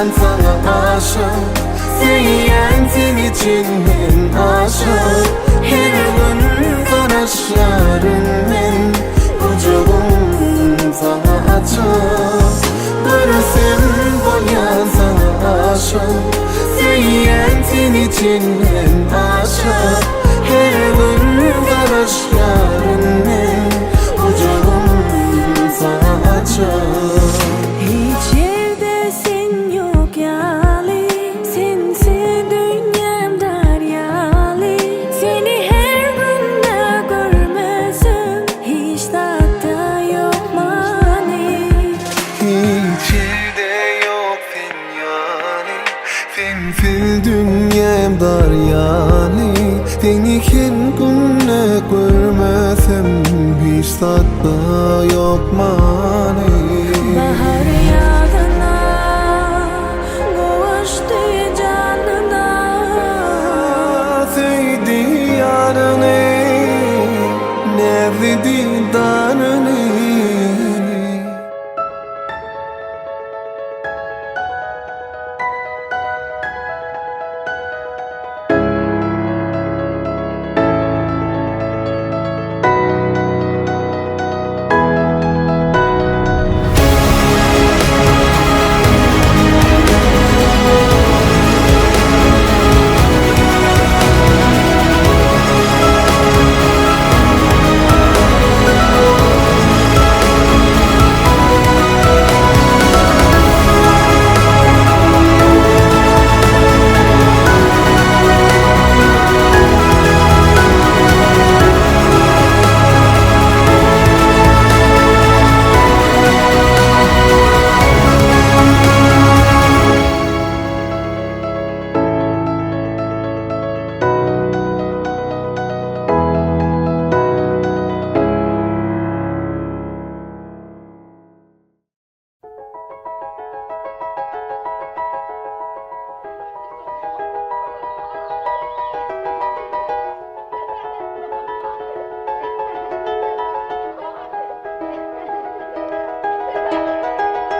sana aşık. Senin için ben aşık. Her gün kaşlarının ucum sana açık. Görürsem boyan sana aşık. Senin için ben aşık. Her gün kaşlarının ucum sana açık. Hiç yerde sen yok yali, sensiz dünyam daryalı. Seni her günde görmesem hiç tatta yok mani. Hiç yerde yok sen yani, sensiz dünyam daryalı. Seni her günde görmesem hiç tatta yok mani. Bahar yağdına, kavuştu canına. Sevdi yarını, nevdi darını.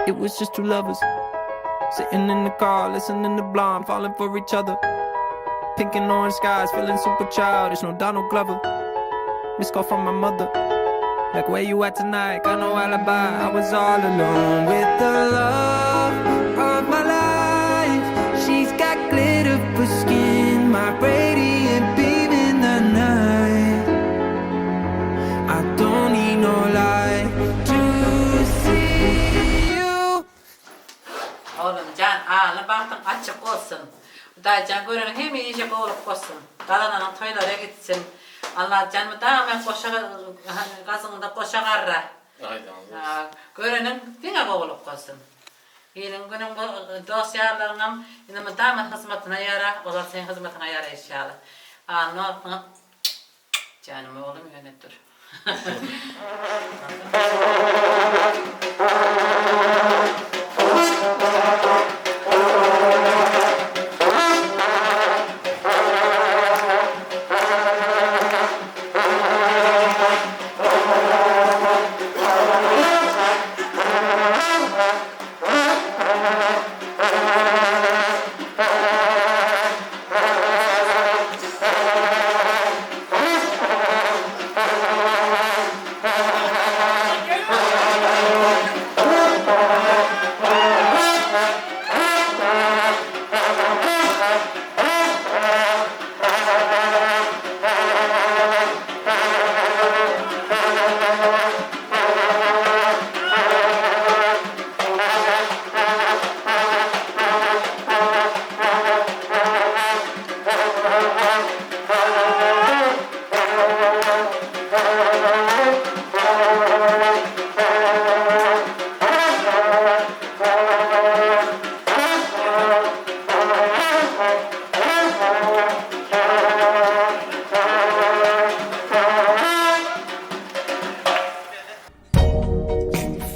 It was just two lovers sitting in the car, listening to Blonde, falling for each other. Pink and orange skies, feeling super childish. No Donald Glover. Missed call from my mother, like where you at tonight? Got no alibi. I was all alone with the love of my life. She's got glitter for skin, my radiant beam in the night. I don't need no light to see you. Oğlum can ağlı baktın açık olsun. Da can gören hem iyice olup olsun. Kalanın toylara gitsin. Allah canımı tamamen gazını koşa karra. Görenin yine olup olsun. Yine günün bu dosyalarının yine tamamen hizmetine yara. O da senin hizmetine yara inşallah. Ne yapın? Canım oğlum yönet dur.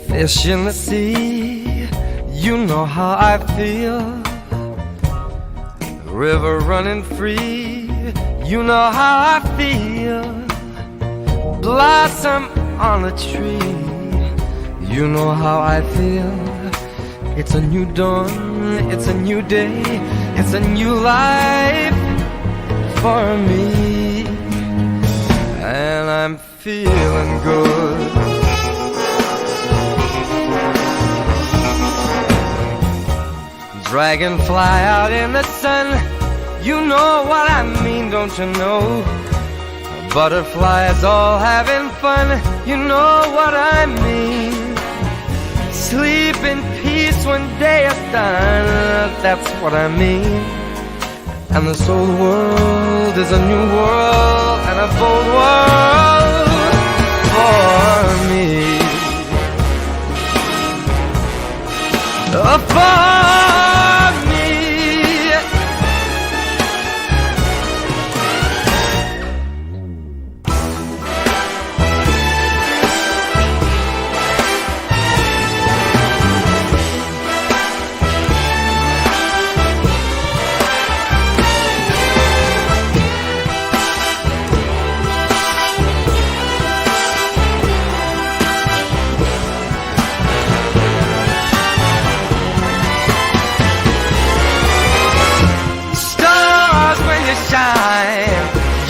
Fish in the sea, you know how I feel. River running free, you know how I feel. Blossom on a tree, you know how I feel. It's a new dawn it's a new day, it's a new life for me, and I'm feeling good. Dragonfly out in the sun, you know what I mean, don't you know? Butterflies all having fun, you know what I mean. Sleep in peace when day is done, that's what I mean. And this old world is a new world and a bold world for me. For me.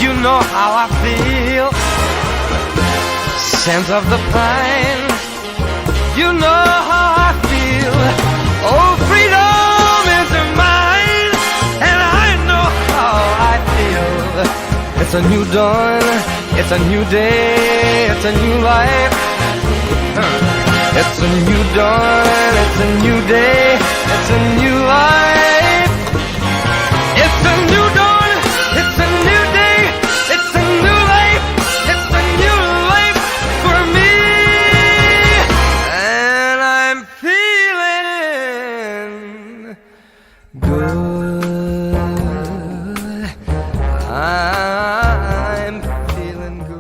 You know how I feel. Scent of the pine, you know how I feel. Oh, freedom is mine, and I know how I feel. It's a new dawn, it's a new day, it's a new life. It's a new dawn, it's a new day, it's a new life. It's a new dawn, it's a new day, it's a new life, it's a new life for me, and I'm feeling good. I'm feeling good.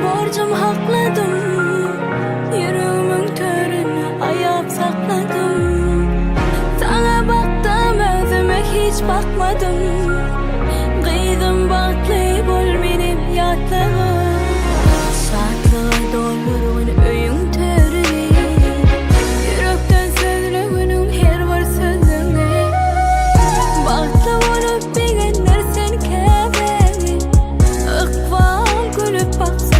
Borcum hakladım, yüreğimin törünü ayap sakladım. Sana baktım özüme hiç bakmadım. Kıydım baklı bol benim yatlığım. Şartlığı doldurun öyün törünü. Yürekten sözlüğünün her var sözüne. Baklı olup bilenler sen keveni. Ikbal gülüp baksın.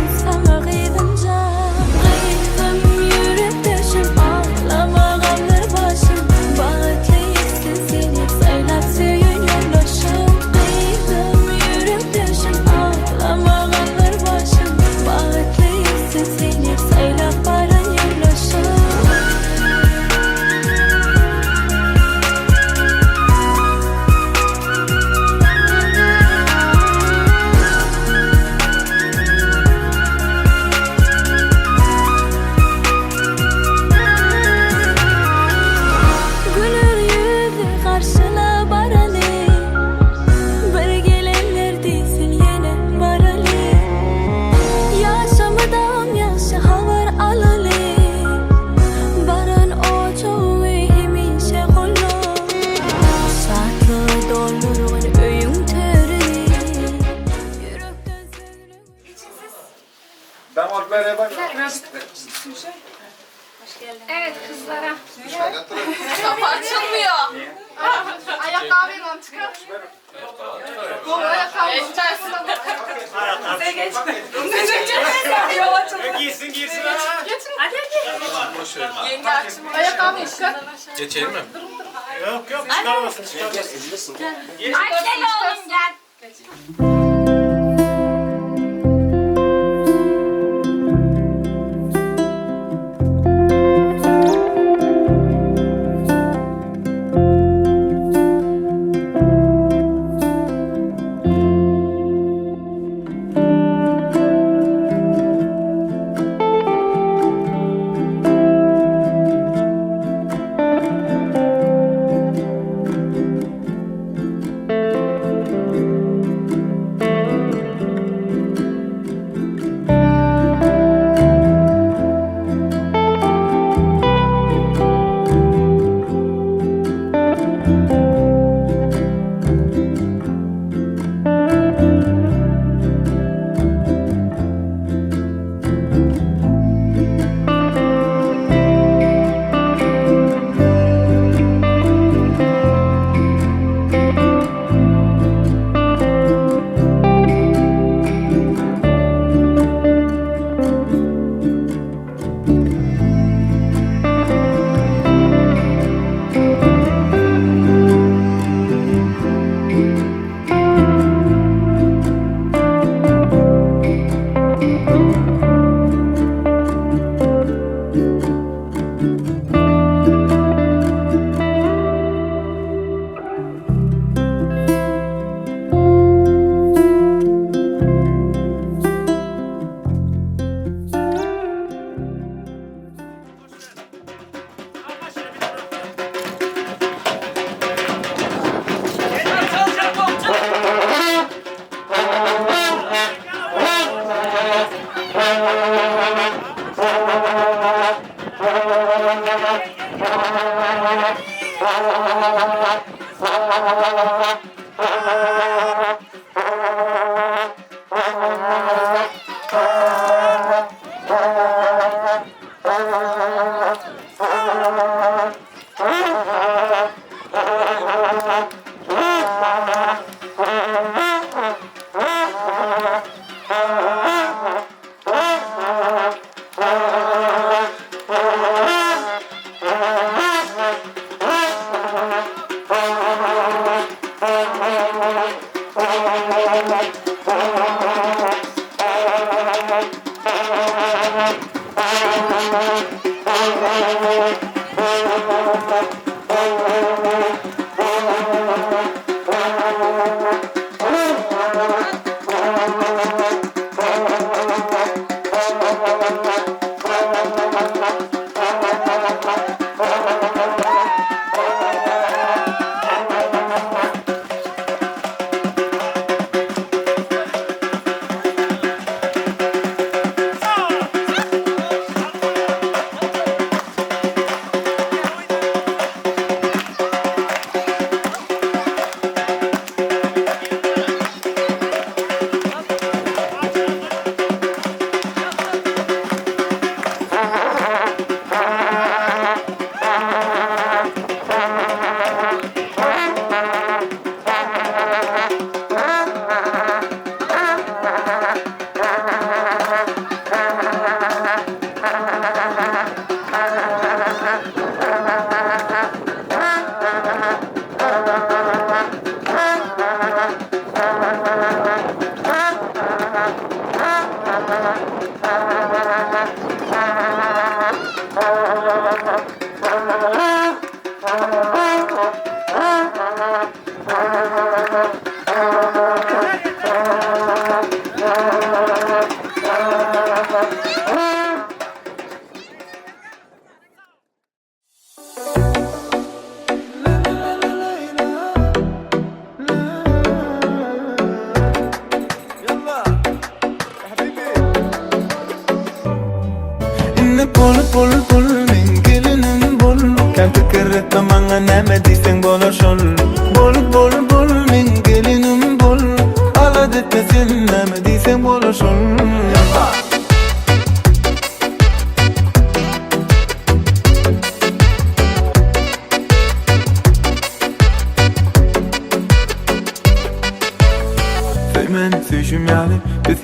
Damat merhaba. Evet kızlara. Kapı açılmıyor. Ayakkabıyla çıkar. Bu ayakkabı. Geçersin. Size geç. Size geç. abi çıkar. Geçelim mi? Yok yok çıkarmasın çıkarmasın. Ay gel oğlum gel.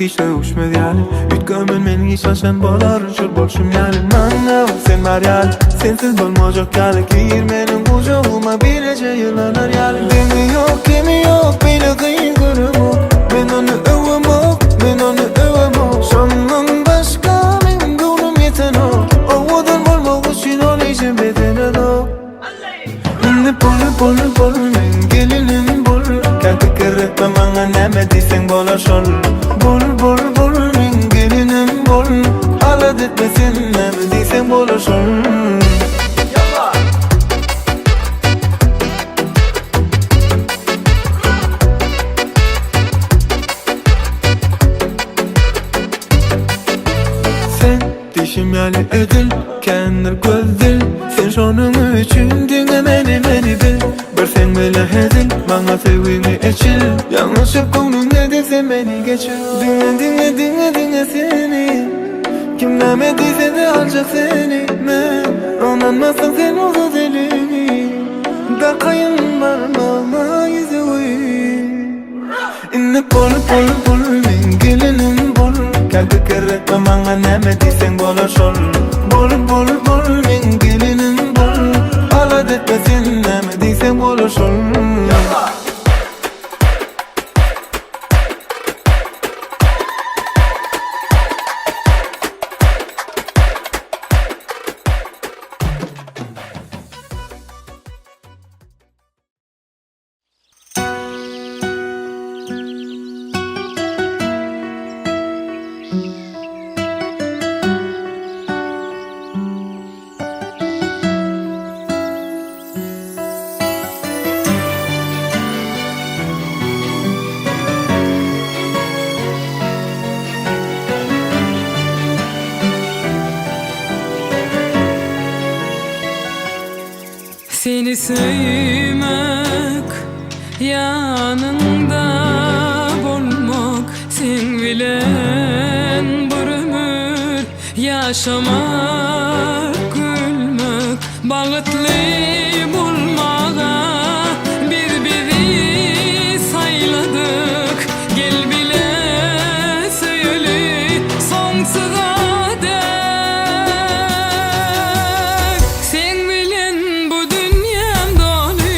hiç de uçmadı yani Ütkömün meni şaşan bolar şur bolşum yani Manna sen var yani sensiz bolmajak yani Giyir menin kucağıma birece yılanar yani Demi yok kimi yok beni kıygırım yok Ben onu övüm yok ben onu övüm yok Şondan başka men gönlüm yeten o Ovadan bolmak için olayacağım bedene do Ne bol men gelinim bol Kalkı kırık bana neme diysen bolar şol Bol men gelinim bol Alat etmesin neme diysen bolar şol Dişim yani edil, kendir göz dil Sen şonun üçün dinle meni bil Bir sen bile hedil, bana sevgini eçil Yanlışıp konun ne dese beni geçir Dinle seni Kim namediyse de alacak seni Ben ananmazsan sen oldu delini Dakayın parmağına yüzüğü İnne bol men gelinim bol Kalkı kırık bana neme diysen bolar şol Bol men gelinim bol Alat etmesin neme diysen bolar şol Seni sevmek, yanında bulmak Sen bilen bir ömür yaşamak, gülmek Bağıtlı bulmağa birbiri sayladık Gel bile söyle sonsuza dek Sen bilen bu dünyam dolu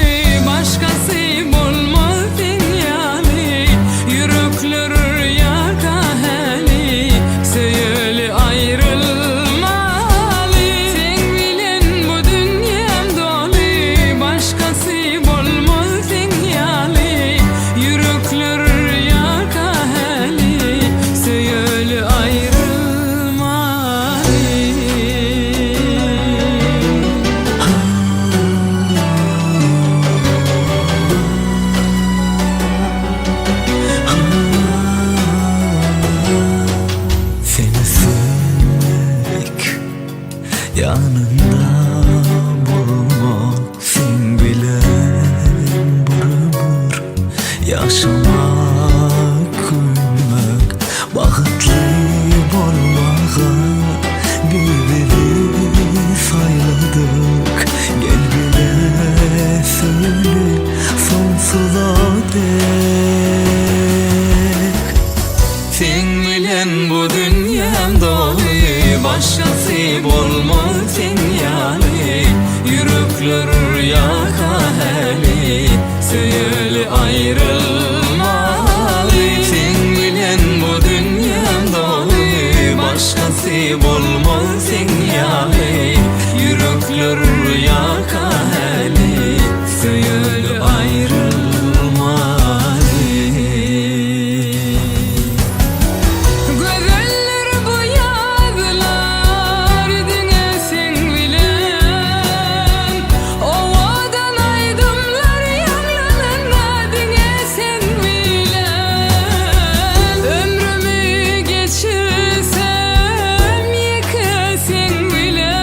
başkası bulmaz dünyali Yürekler yakaheli söyle ayrılmalı Sen bilen bu dünyam dolu başkası bulmaz dünyali Yürekler yakaheli söyle ayrılmalı Seni sevmek, yanında bulmak Sen bilen bir ömür yaşamak, gülmek Bağıtlı bulmağa birbiri sayladık Gel bile söyle sonsuza dek Sen bilen bu dünyam dolu başkası bulmaz dünyali Yürekler yakaheli söyle ayrılmalı Sen bilen bu dünyam dolu başkası bulmaz dünyali Yürekler yakaheli söyle ayrılmalı Gözeller bu yazlar dine sen bilen Ovadan aydımlar yanlarına dine sen bilen Ömrümü geçirsem yıka sen bilen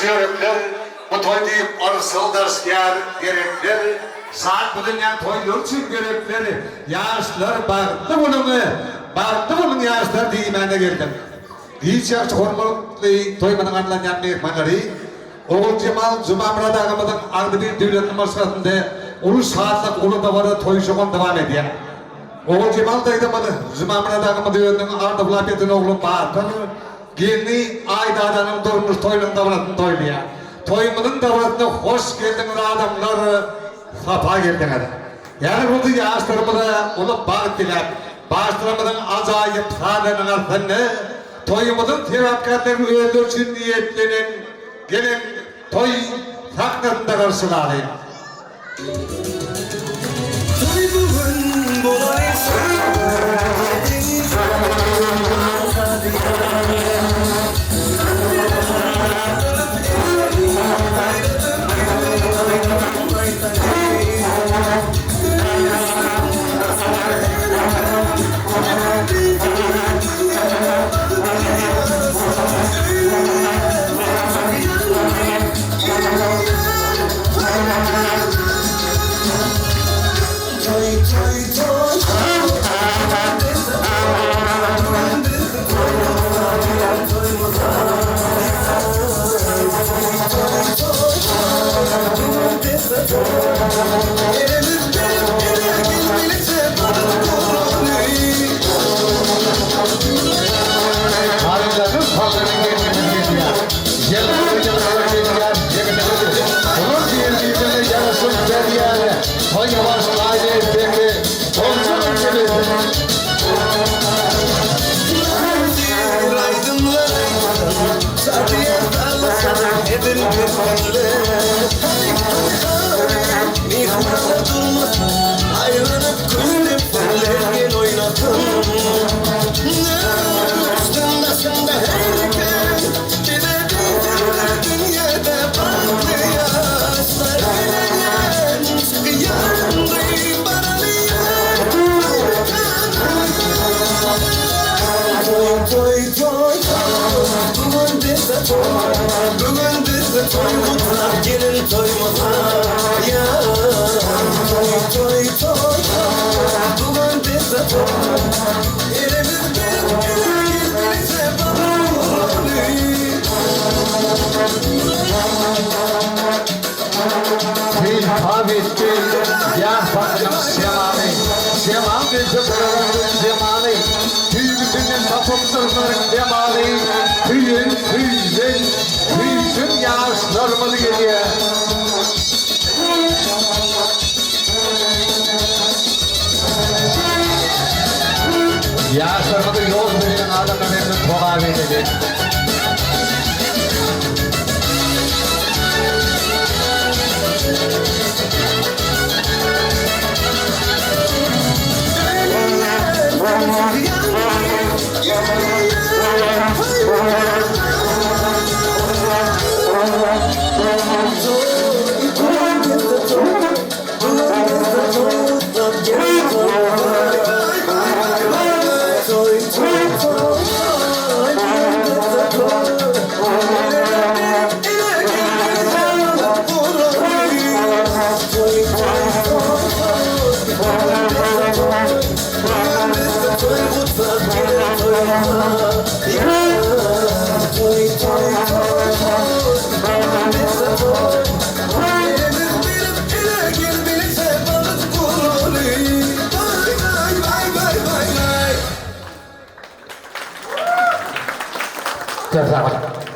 çeyrekler, bu toy deyip arsıldaş yer gerekler, saat bu dünyanın toylar için gerekler, yaşlar baktı bunun yaşlar deyimene geldim. Hiç yaş hormonlu toymanın anlayan mehmanları, Oğul Cemal Cumamrad ağamızın aldı bir devletin başkasında ulu saatlik ulu davara toy şoğun devam ediyor. Oğul Cemal da edemedi, Cumamrad ağamı devletinin ardı bulapetinin oğlu Batır, gelini Aydadan'ın durmuş toyunun davratını toyluyor. Toyumunun davratına hoş geldiniz adamlar, safa geldiniz. Yani bu yaşlarımıza ulu bağ dilep, başlarımızın acayip sağlığının arasını, toyumuzun tevakkarlarını öldürsün niyetlenin, gelin toy saklarında karşılayın. Toy bugün bulaysa gelin toymaza ya toy bugün bize toy elimiz bize Sil Pavisti, ya bakın Semami Zıpırı'nın Semami, Tüyübütünün tapımsızların Semami, Tüyün yaşlarımız geliyor. Yaşlarımızı yol verin adamlarının toğa verin.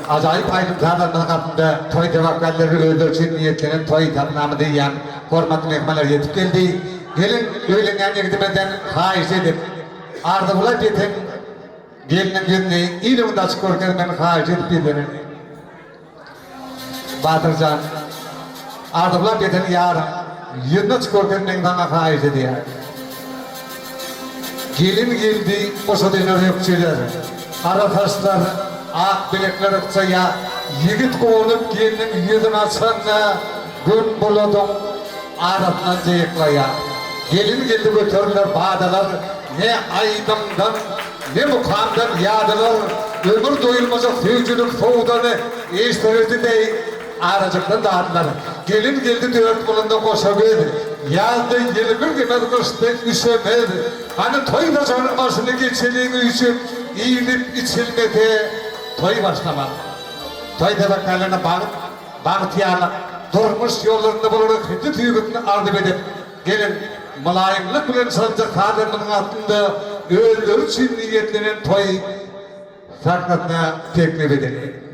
Acayip ayrıntılarla nakatında toy tevakkalleri öldürsün niyetlenen toy tanımı diyen hormatlı mehmanlar yetip geldi. Gelin öğlenen gitmeden haiz edip ardı bula beten gelinin gününe ilimde açık korkarım ben haiz edip giderim. Batırcan ardı bula beten yarın yılda açık korkarım ben bana haiz ediyor. Gelin geldi o sadece yok şeyler. Ara taşlar ak bilekler ya yigit kovunup gelinin yüzün açsana gün buladın arasından zeyıklaya. Gelin geldi götürürler bağdalar ne aydımdan ne mukamdan yağdılar ömür doyulmazsa sevcilik soğudanı İşte de aracıktan dağıttılar. Gelin geldi dört bulunda koşabildi. Yazdı 21 gibi kışta işemedi. Hani toyda sonrasını geçirdiğini için iyilip içilmedi. Toy başlamadı. Toyda bakalına bağıtıyarlık durmuş yollarında bulunur. Hindi tüyübütünü ardım edip gelin mülayimlik bilen sancak kadının altında öldür için niyetlenen toy sakatına teklif edilir.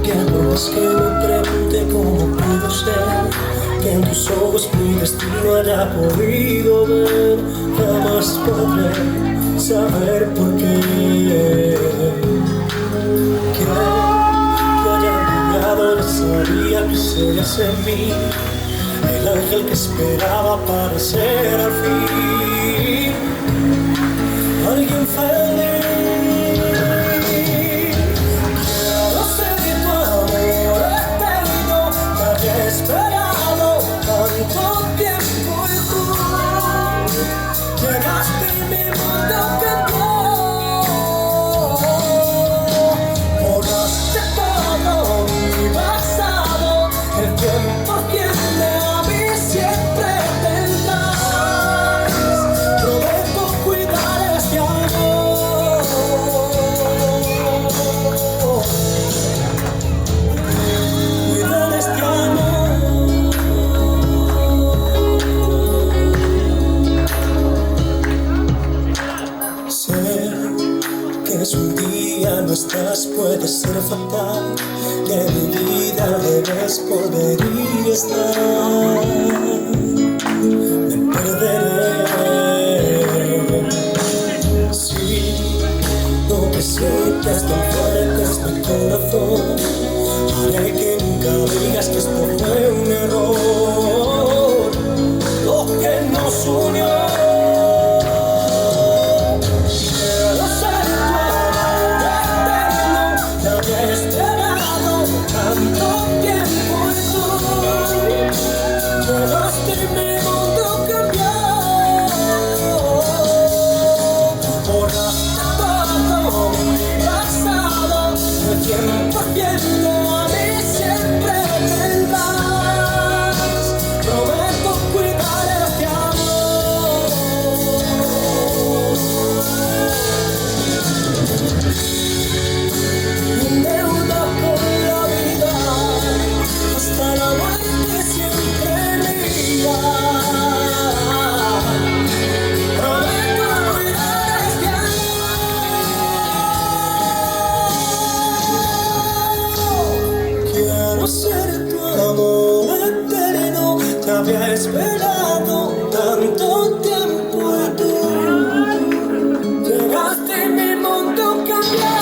Que me pregunte cómo pudo ser que en tus ojos mi destino haya podido ver. Jamás podré saber por qué. Que yo haya brillado, no sabía que serías en mí el ángel que esperaba aparecer al fin. Alguien feliz. Esperado tanto tiempo y tú llegaste y mi mundo cambió. Borraste todo mi pasado, el tiempo tiene a mí siempre tendrás. Prometo cuidar este amor. Cuidar este amor. Un día no estás, puede ser fatal, que mi vida debes podría estar. Me perderé. Sí, lo que sientes tan fuerte es mi corazón. Haré que nunca digas que esto fue un error. Lo que nos unió. Tanto tiempo y tú llegaste y mi mundo cambió. Borraste todo mi pasado, el tiempo tiene a mí siempre tendrás. Prometo cuidar este amor. Un deuda por la vida, hasta la muerte siempre mía. Prometo cuidar este amor. Quiero ser tu amor eterno, te había esperado tanto tiempo y tú llegaste y mi mundo cambió.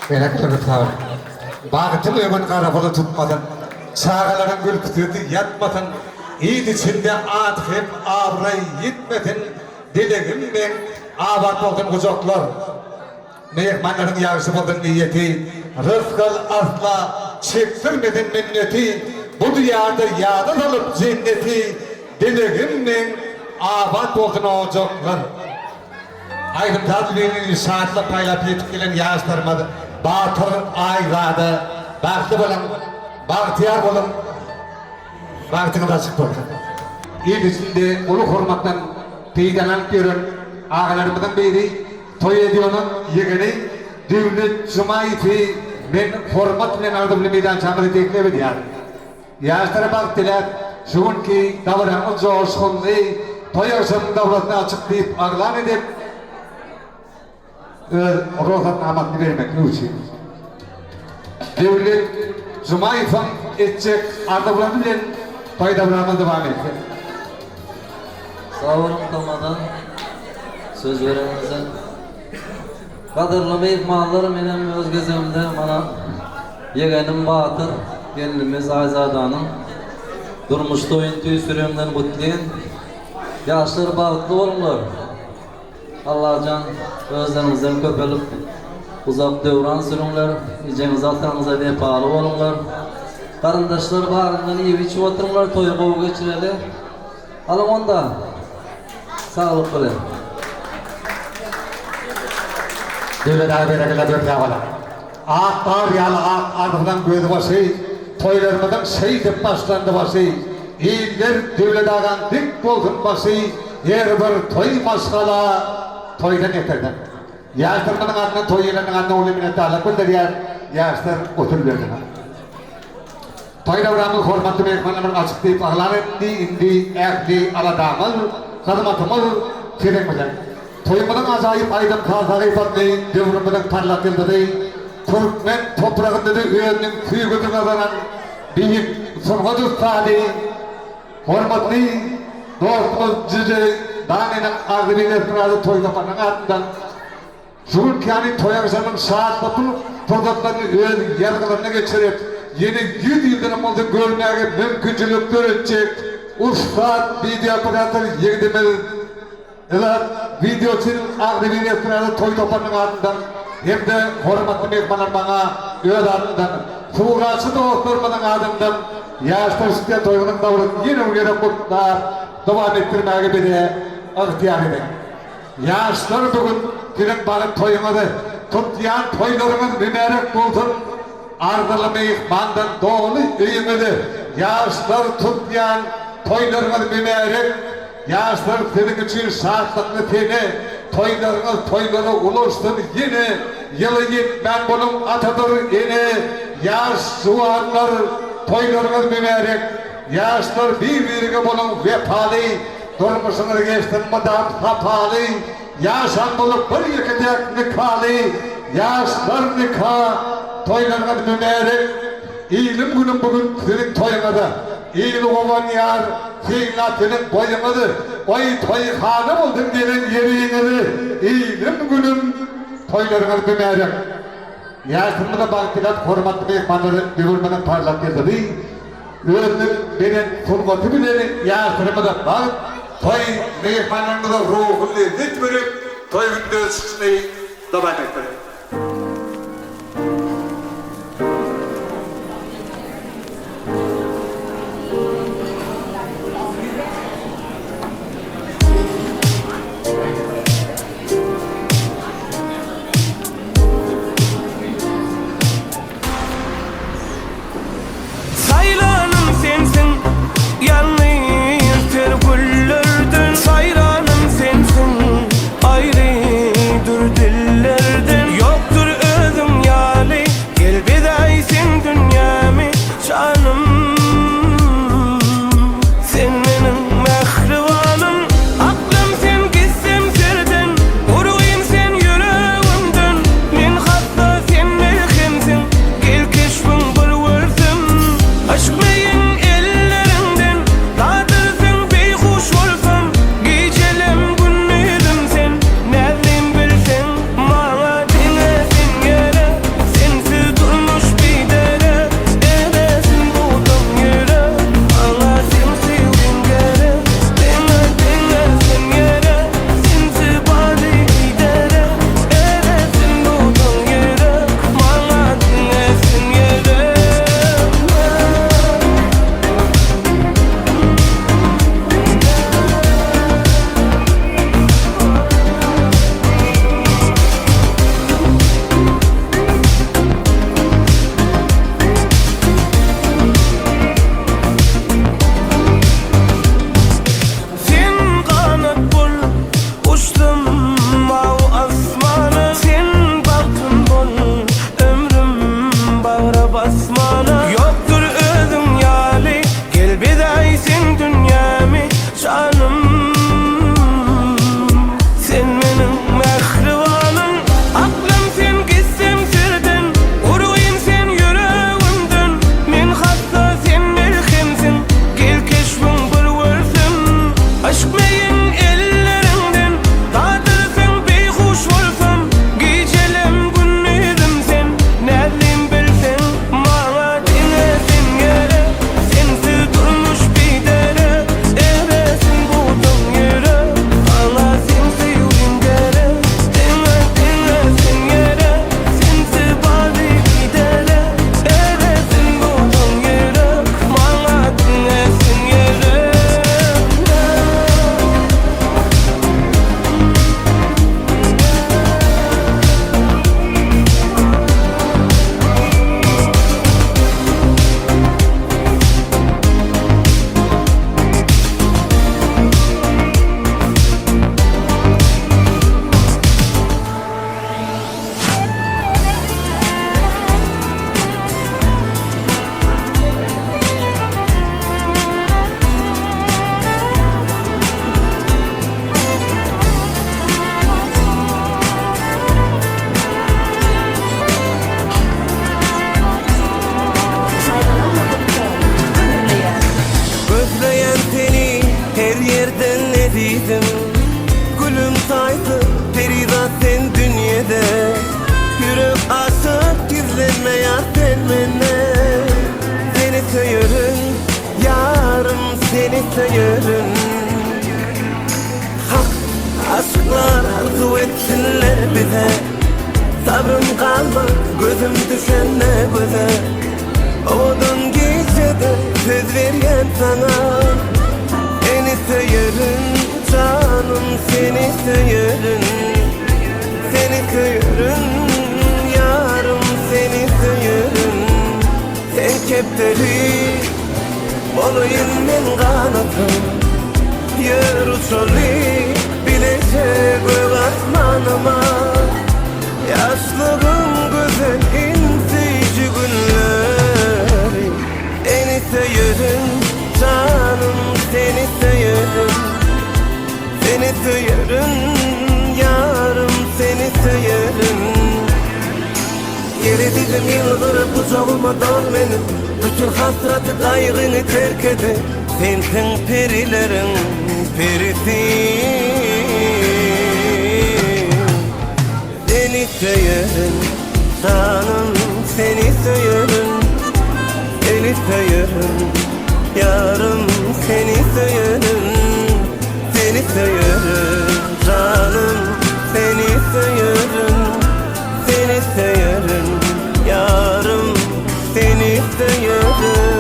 Merak tavır. Bağıtım ömün karafını tutmadın. Çağaların gülkütüydü yatmadın. İyid içinde at hep avray yitmedin. Dilegim ben abat oldun kuzoklar. Meyekmanların yağısı buldun niyeti. Rızkıl asla çektirmedin minneti. Bu dünyada yağdan alıp cenneti. Dilegim ben abat oldun ocaklar. Aydın tadilinin saatla paylap yetip gelen yağışlarmadı. Batır ayradı. Baktı bulun. Bahtiyar bulun. Baktını da çık bulun. İl içinde ulu hurmattan teydanan görün. ağalarımızdan biri toy ediyor'un yegeni Devlet Jumayevi men hormat bilen ardı bilen meydan çamını teklif ediyor. Yaşlara baktılar, şuun ki davranın coşkunluğu toy akşamın davratını açıklayıp ağlan edip ruhsatnamasını vermek için. Devlet Jumayev'in edecek ardı bilen toy davranına devam etti. Sağ olun kalmadan söz vereninize. Kadırlı mehmanlar benim öz gözümde bana yeğenim Batır, gelinimiz Ayzada'nın durmuşta oyun tüy sürümden kutlayan yaşlar bağıtlı olurlar. Allah can özlerinizden köpelip uzak devran sürümler, iceniz atanıza vefalı olurlar. Karındaşlar bağrından iyi içi otururlar, toyu kovu geçireli. Alın onda sağlık kılın. Devlet ağabeylerine dört yavalar. Ağlar yalı ardından göğüdü başı, toylarımızdan şey de başlandı başı. İyiler devlet ağan dik bolsun başı, yer bir toy maskala, toydan yeterden. Yaşlarımızın adına toy yerlerinin adına oğlu minnet ağlar, gündür yaşlar otur verdiler. Toy davranımız hormatlı mekmanlarımız açıklayıp ağlar etti, indi, ehli, aladağımız, kazımatımız, firekmeden. Toyumuzun acayip aydın kazayı batmayı, devrumuzun parlak yıldızı, Türkmen toprağında da üyenin küyügüdün azanan büyük sunğuz ustadı, hormatlı dostumuz Cici, Dani'nin ağzını esnafı toy kapanın ardından, şuun ki hani toy akşamın saat batılıp, tozatlarını üyenin yargılarına geçirip, yeni 100 yıldırım oldu görmeye mümkünçülük görecek, ustad video operatör yegdemeli, evet, videoçun ağzını esnafı toy kapanın ardından, hem de hormatlı mehmanlar bana öğün ardından, Fuğrası dostlarımızın ardından, yaşlar üstüne toyunun davranı yine uyarı kutlar, devam ettirmeye bir de ihtiyar edin. Yaşlar bugün gelin barıp toyunuzu, tutlayan toylarımız mübarek bulsun, ardılı mehmandan doğulu üyümüzü, yaşlar tutlayan toylarımız mübarek, yaşlar senin için saatlikli teni, toyları ulaşsın yine, yılı gitmen bunun atıdır yine, yaş suvarlar toylarımız mübarek, yaşlar birbirine bunun vefalı, durmuşunu geçtin mıdan sapalı, yaşan bulup bir yıkacak nikahlı, yaşlar nikah, toylarımız mübarek, İyilim günün bugün senin toyunadı, iyili olan yar, seninle senin boyunadı, oy toy hanım oldun gelin yeriyinizi, iyilim günün toylarımız mübarek. Yaşımda baktılar, hormatlı mehmanları devirmenin parlak yazıdı, öğrendim benim kurbatı bileri, yaşlarımda bak, toy mehmanlarımıza ruhunu lezzet verip, toyun dözüşmeyi devam ettirir. Sayranım sensin, ayrıdır dillerden. etsinler bize. Sabrım kalma gözüm düşene göze. Odun gecede söz vergen sana. Seni söylerim canım, seni söylerim. Seni söylerim yarım, seni söylerim. Sen kepteri olayım men kanatım. Yer uçalı bilecek göğ asmanıma. Yaşlığım güzel insici günlerim. Seni söylerim canım, seni söylerim. Seni söylerim yarım, seni söylerim. Geri dedim yıldırıp kucağıma dal benim. Bütün hasratı kaygını terk edip sensin perilerin perisi. Seni söylerim canım, seni söylerim. Seni söylerim yarım, seni söylerim. Seni söylerim canım, seni söylerim. Seni söylerim yarım, seni söylerim.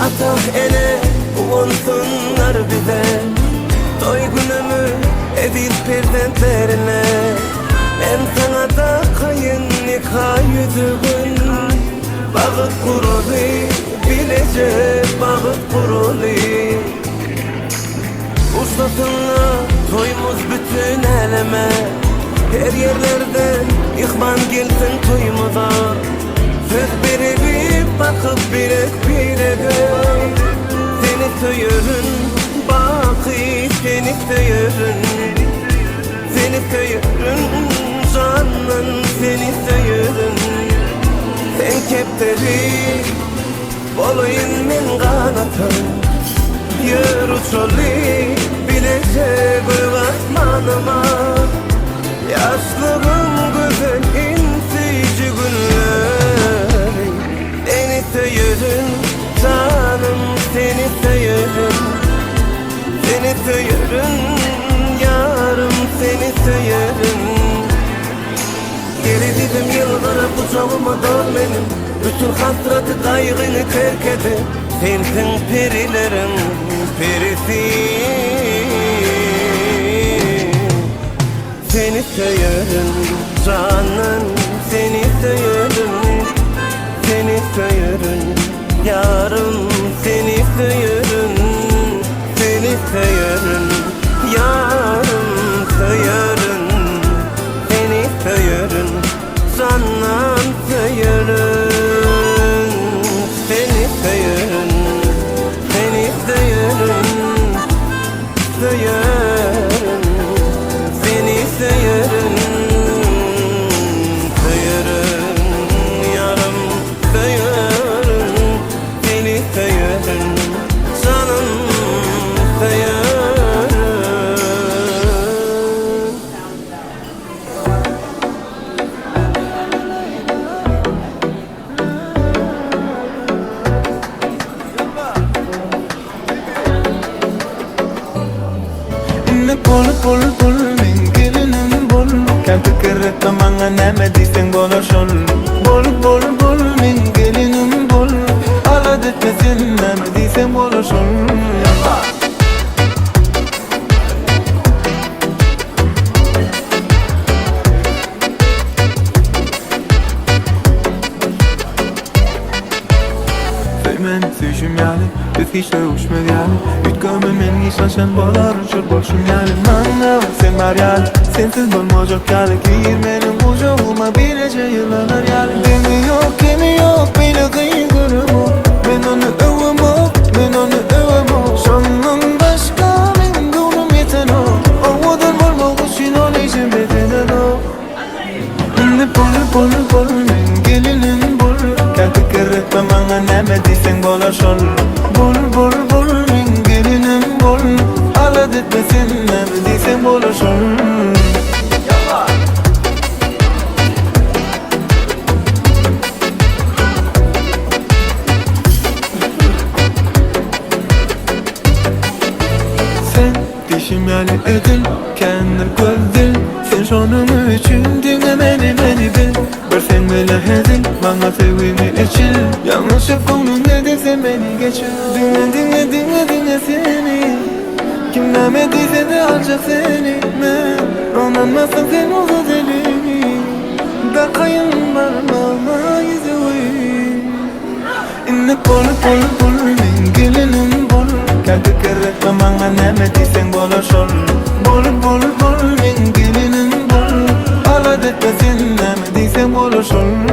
Atah ele uğunsunlar bize. Toy günümü edil perdentlerine. Ben sana da kayın nikah yüzüğün. Bağıt kurulu bilecek, bağıt kurulu. Ustasınla toymuz bütün eleme. Her yerlerden ihvan gelsin toyumuza. Söz verip bakıp bilek bilege. Seni söylerim baki, seni söylerim. Seni söylerim canım, seni söylerim. Sen kepteri olayım men kanatım. Yer uçalı bilecek göğ asmanıma. Yaşlığım güzel insici günlerim. Seni söylerim canım, seni söylerim. Seni söylerim yarım, seni söylerim. Geri dedim yıldırıp kucağıma dal benim. Bütün hasratı kaygını terk edip sensin perilerin perisi. Seni söylerim canım, seni söylerim. Seni söylerim yarım, seni söylerim. Seni söylerim yarım, söylerim. Seni söylerim canım, söylerim. Seni söylerim, seni söylerim. Söylerim, seni söylerim. Söylerim yarım, söylerim. Seni söylerim canım, söylerim. Bul men gelinim bul. Kan fikret tamanga neme disen bolar şol. Bul men gelinim bul. Aladet mesin neme disen bolar şol. Men söýüşüm ýaly, biz hiç döwüşmedi ýaly. Ütgöme men ýaşaşan bolaryn şol bolşum ýaly. Maňa sen bar ýaly, sensiz bolmajak ýaly. Gir menim ujaguma birece ýyllanar ýaly. Demi ýok, beýle gynyrym. Men onu öwüm, men onu öwüm. Şol şemali edil kendir gözdil sen şonun üçün dinle meni bil bir sen bile hedil bana sevgimi içil yanlışıp konun ne dese beni geçir dinle seni kim namediyse de alacak seni ben anlamazsam sen olur deli da kayın varma yüzü inne bol men gelinim bol kaldı kerret mamanga namediysen bolar şol bol men gelinim bol ala de sen namediysen bolar şol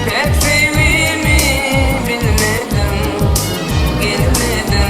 Pek sevdiğimi bilmedim, gelmedim.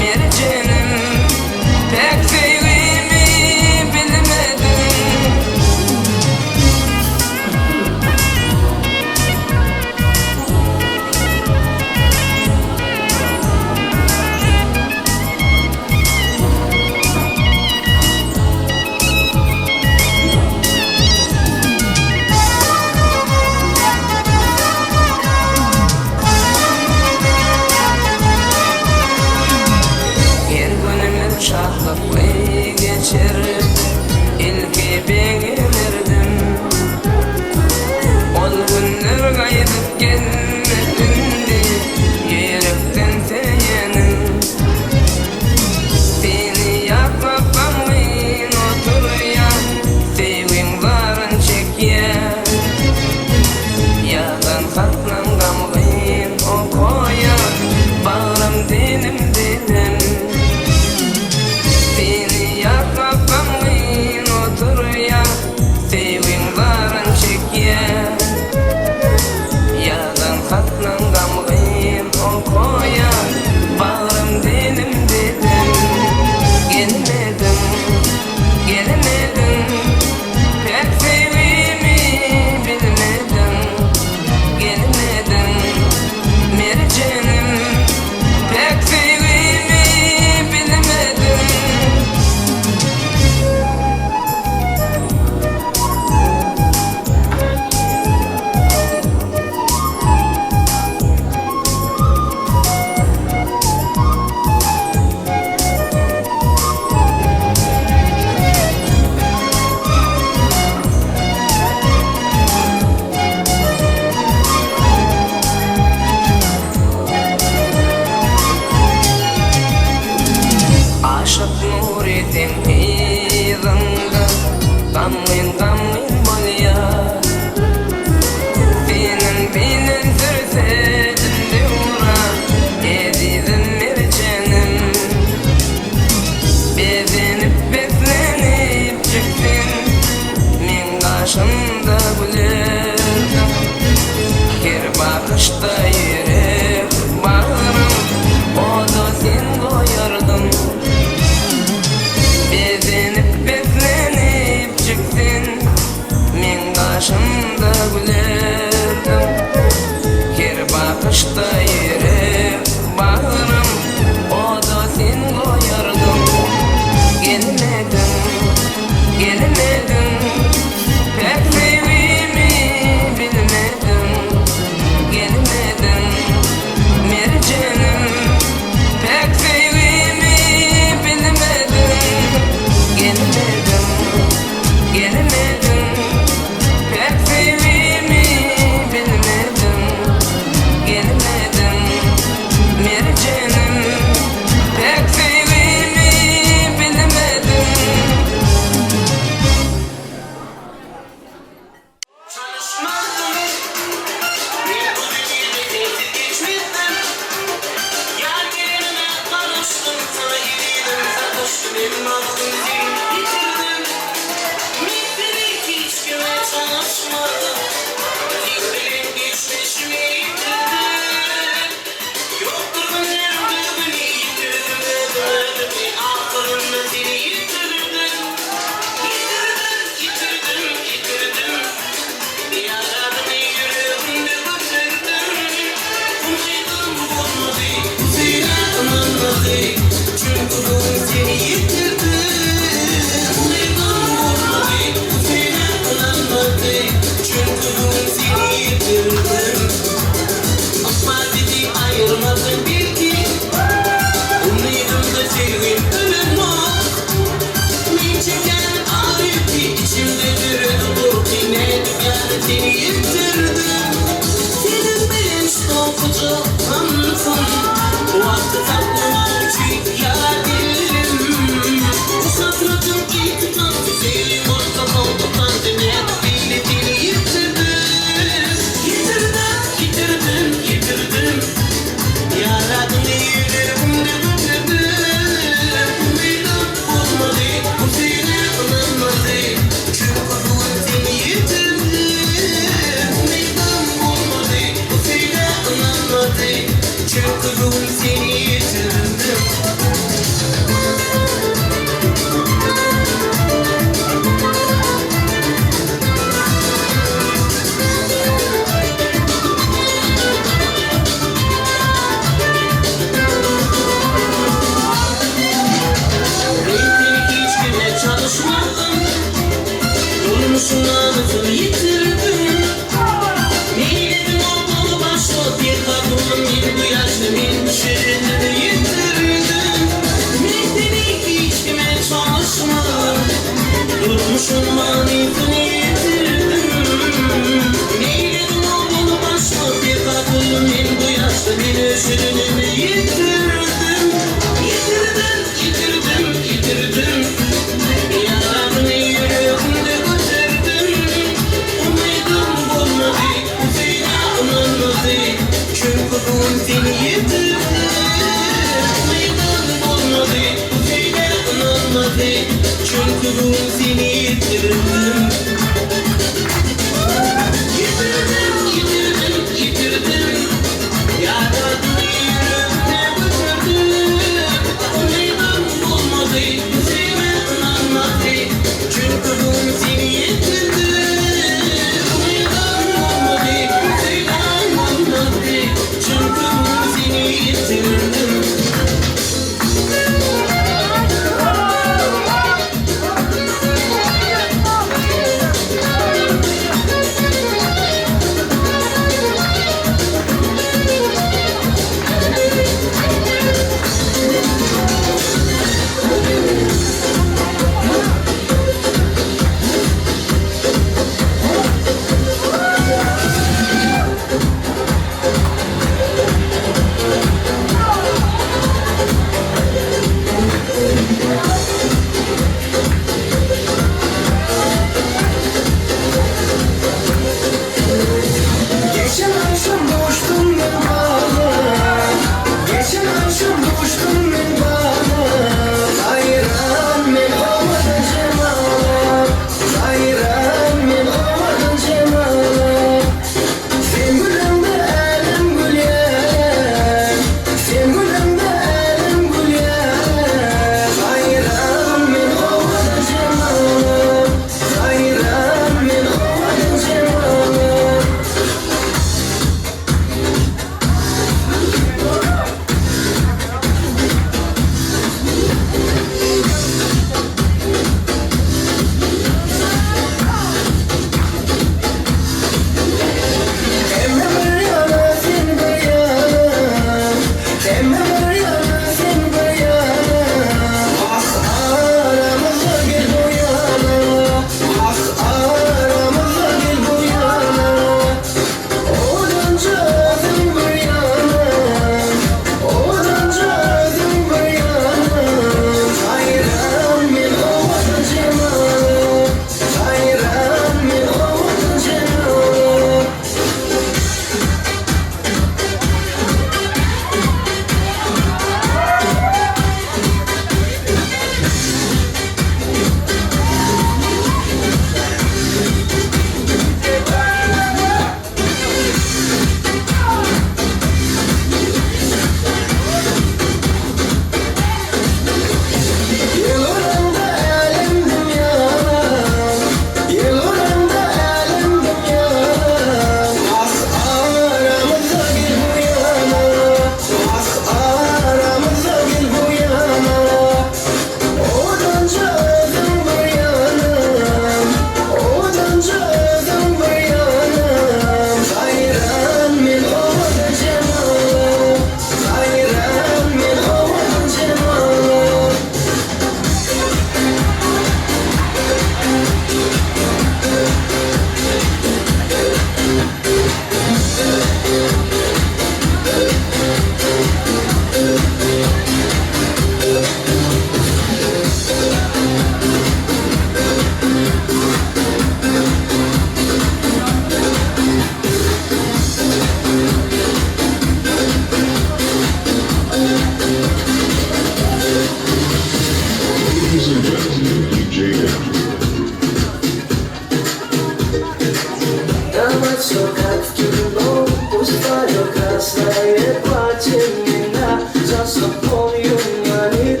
за собою манит.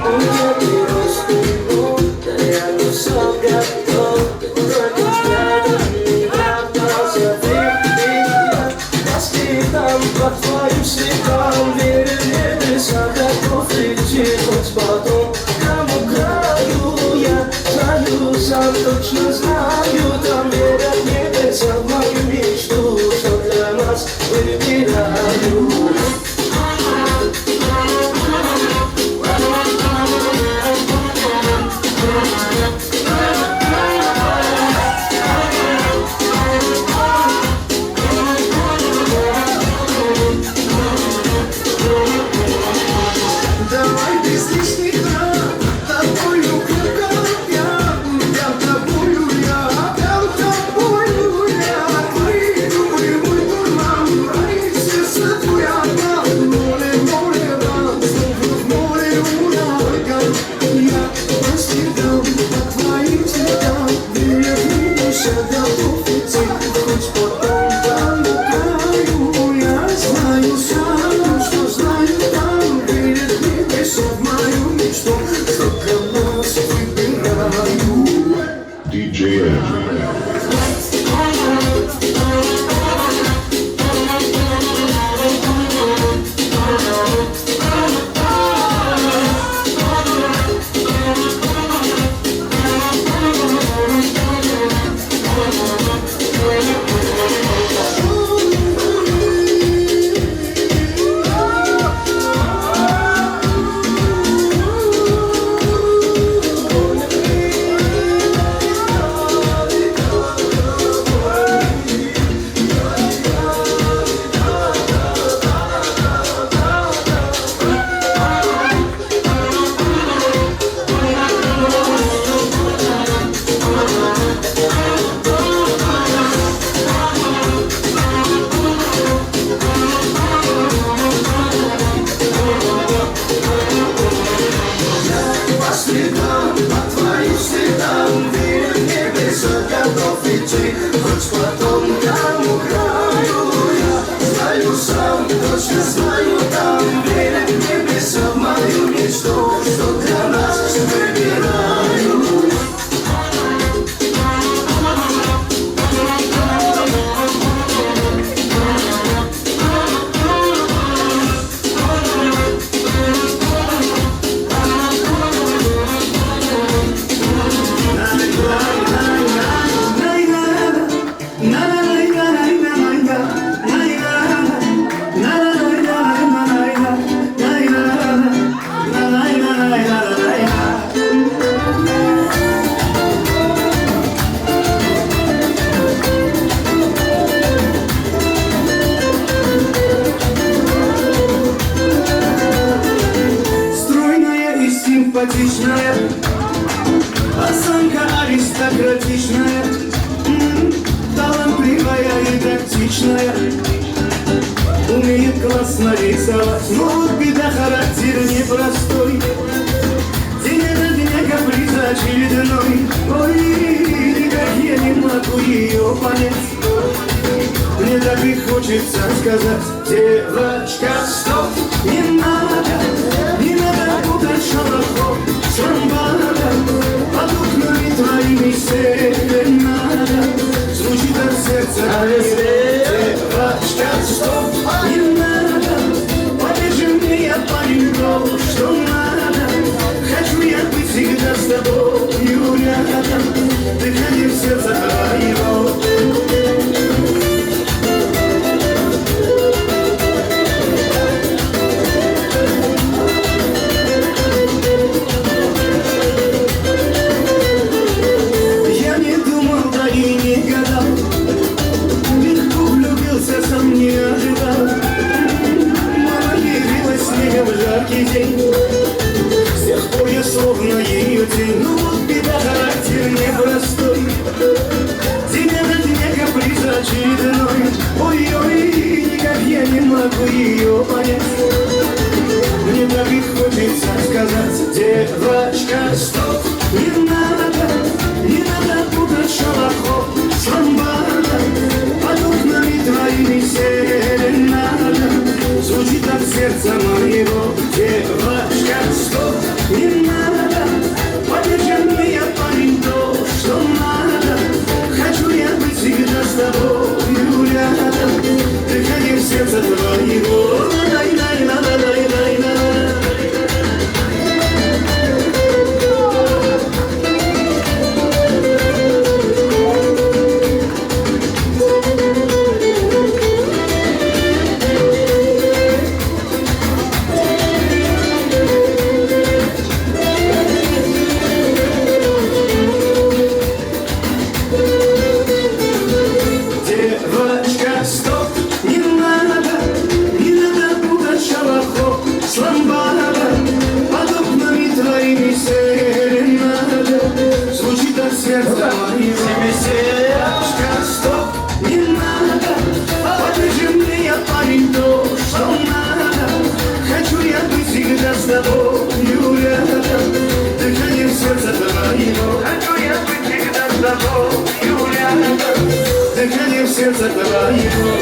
Уйди росту, да я не сам готов. Только взглядом не отдался ты. Воспитан по твоим следам, верю в небеса, готов идти хоть потом. Кому краю я знаю, сам точно знаю, там верят небеса в мою мечту, что для нас выбираю. Давай без лишних драм, тобою крепко я тобою я, твои губы мой дурман, рай сердце твоя одна, море ран, снова в море ураган. Я постигал по твоим следам, веря в небеса, готов идти, хоть потом там краю. Я знаю сам, что знаю там, верит небеса в мою мечту, что для нас выбираю. DJ По следам, по твоим следам, веря в небеса, готов идти, хоть потом кому краю. Я знаю сам, точно знаю там, веря в небеса в мою мечту, что для нас выбираю. Стройная и симпатичная, осанка аристократичная, талантливая и тактичная, умеет классно рисовать, но вот беда, характер непростой. День ото дня каприз очередной, ой, никак я не могу ее понять. Мне так и хочется сказать: девочка, стоп, не надо путать шорохов, шамбада, под окнами твоими серенада, звучит от сердца. Девочка, стоп, не надо, покажи мне, я пойму, что надо. Хочу я быть всегда с тобою рядом, дыхание в сердце твоего. Я не думал, да и не гадал, легко влюбился, сам не ожидал. Мама явилась снегом в жаркий день, с тех пор я словно ее тень. Ну вот беда, характер непростой, день ото дня каприз очередной. Ой-ой, никак я не могу ее понять. Мне так и хочется сказать: девочка, стоп, не надо путать шалохов, шамбада, под окнами твоими серенада, звучит от сердца мое. satırayım lay lay la la lay lay la. Девочка, стоп, не надо, пугачева, хоп, сломбада, под окнами твоими серенада, звучит от сердца моего. Девочка, стоп, не надо, покажи мне, я парень, то, что надо. Хочу я быть всегда с тобою рядом, дыхание в сердце твоего. Хочу я быть всегда с тобою рядом, дыхание в сердце твоего.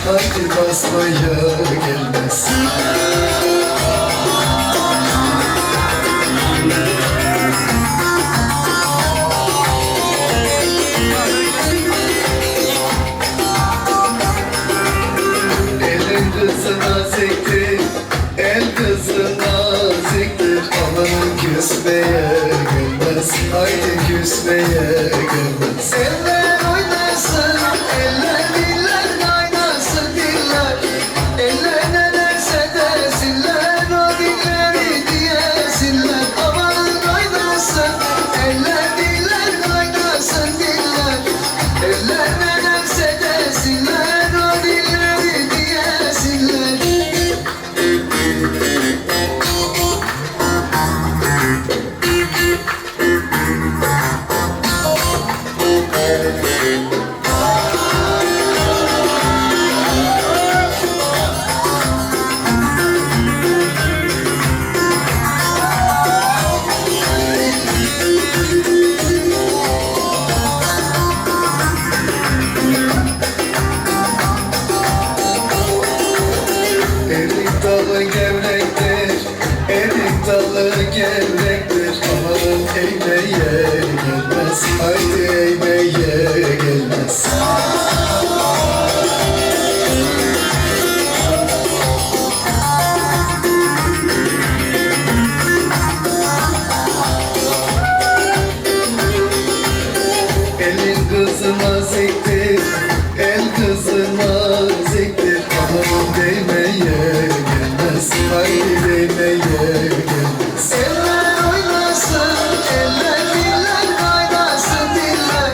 Hadi basmaya gelmez. Elin kızı naziktir, el kızı naziktir. Amanın küsmeye gelmez, haydi küsmeye gelmez. Eller oynasın, eller Salı gevrektir amanın eğmeye gelmez Haydi eğmeye gelmez Elin kızına ziktir, el kızına ziktir Amanın değmeye gelmez, haydi değmeye gelmez Eller oynasın, eller diller kaynasın diller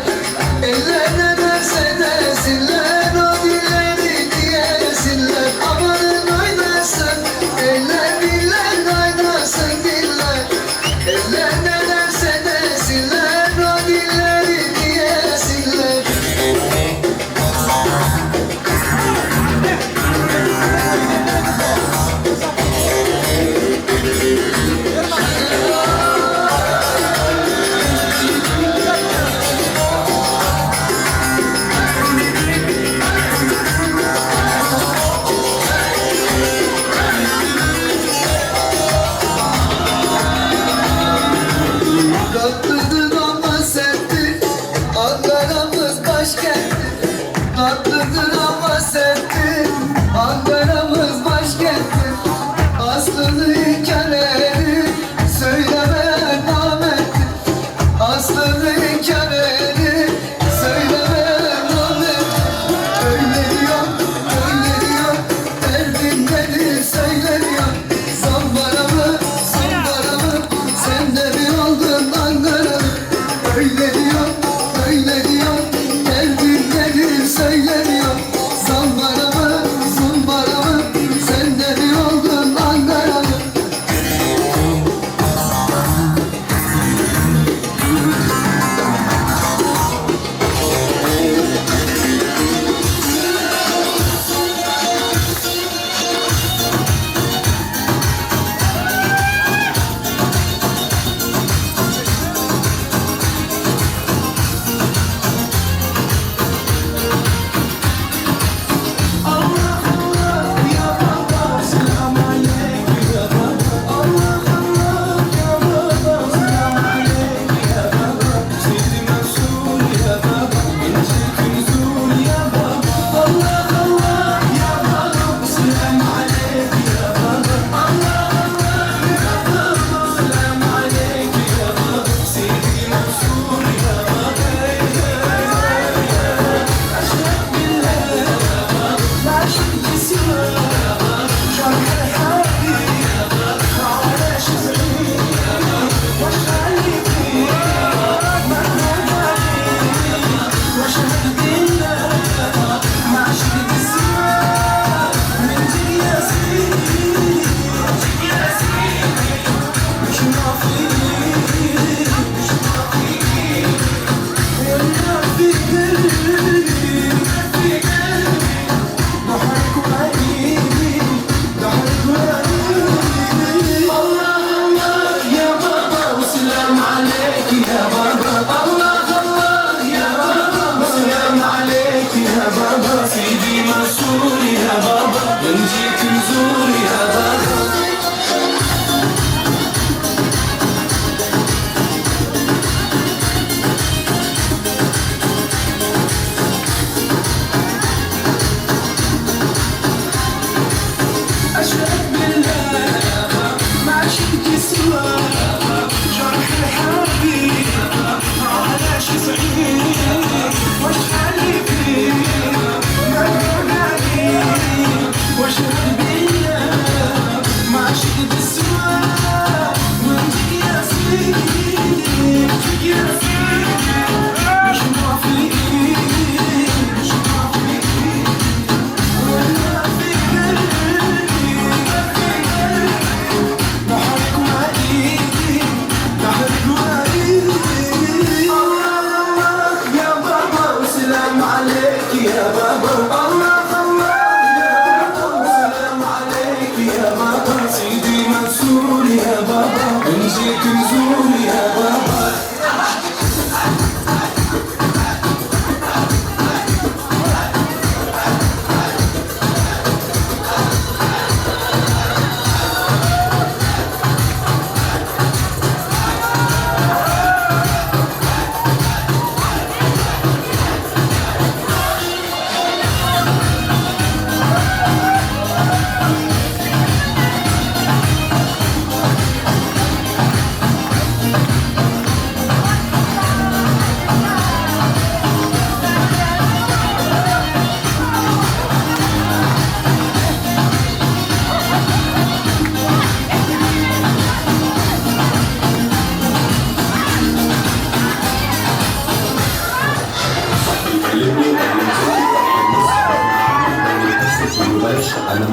Eller ne derse desinler, o dilleri diyesinler Amanın oynasın, eller diller kaynasın diller Eller ne derse desinler, o dilleri diyesinler Tatlıdır ama serttir Ankara'mız başkenttir Tatlıdır ama serttir Ankara'mız başkenttir Aslını hikayeleri Söylemeyen namettir Aslını hikayeleri Söylemeyen namettir Öyle diyor, derdinleri söyleniyor Zambara mı, sen de mi oldun Ankaralı Öyle diyor, derdinleri söyleniyor Zambara mı, sen de mi oldun Ankaralı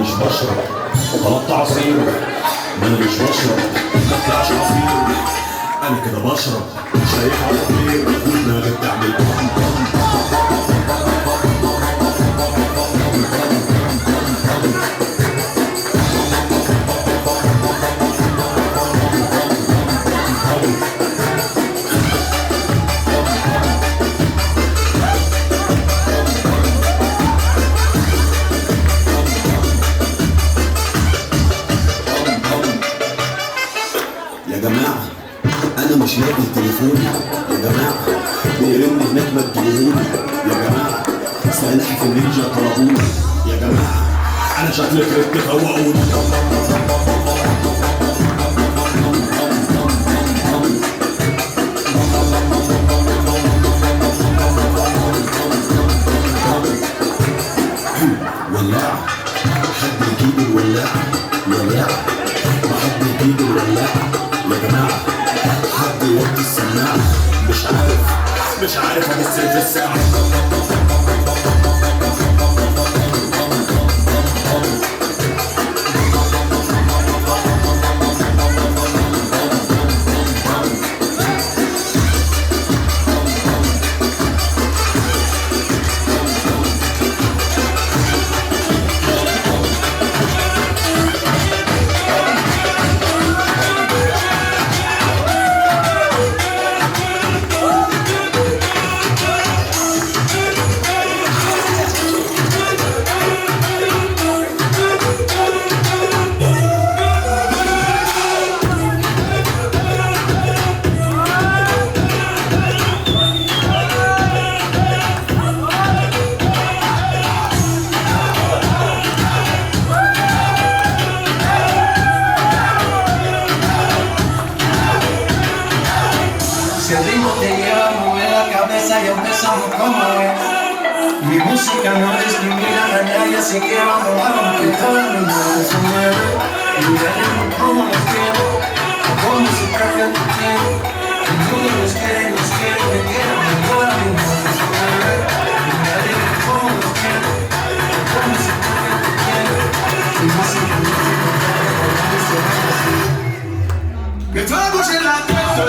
مش بشرب طلبت عصير، ما انا مش بشرب ما طلعش عصير، انا كده بشرب شايف عصير ودماغي بتعمل يا جماعة أنا مش لاقي تليفوني، يا جماعة بيرن هناك ما تجيبوني، يا جماعة سلاحف النينجا طلبوني، يا جماعة أنا شكلي كرهت فوقوني. ولاعة حد يجيب الولاعة، ولاعة ما حد يجيب الولاعة، يا جماعة حد يوطي السماعة، مش عارف أبص في الساعة. Si el ritmo te lleva a mover la cabeza y empezamos como es. Mi música no discrimina a nadie, así que vamos a romper todo el mundo se mueve. Y veremos cómo nos quiere, con música que no tiene. El mundo nos quiere, me quiere, todo el mundo se mueve. Y veremos cómo nos quiere, con música que no tiene. Y música no tiene, que estamos en la tierra.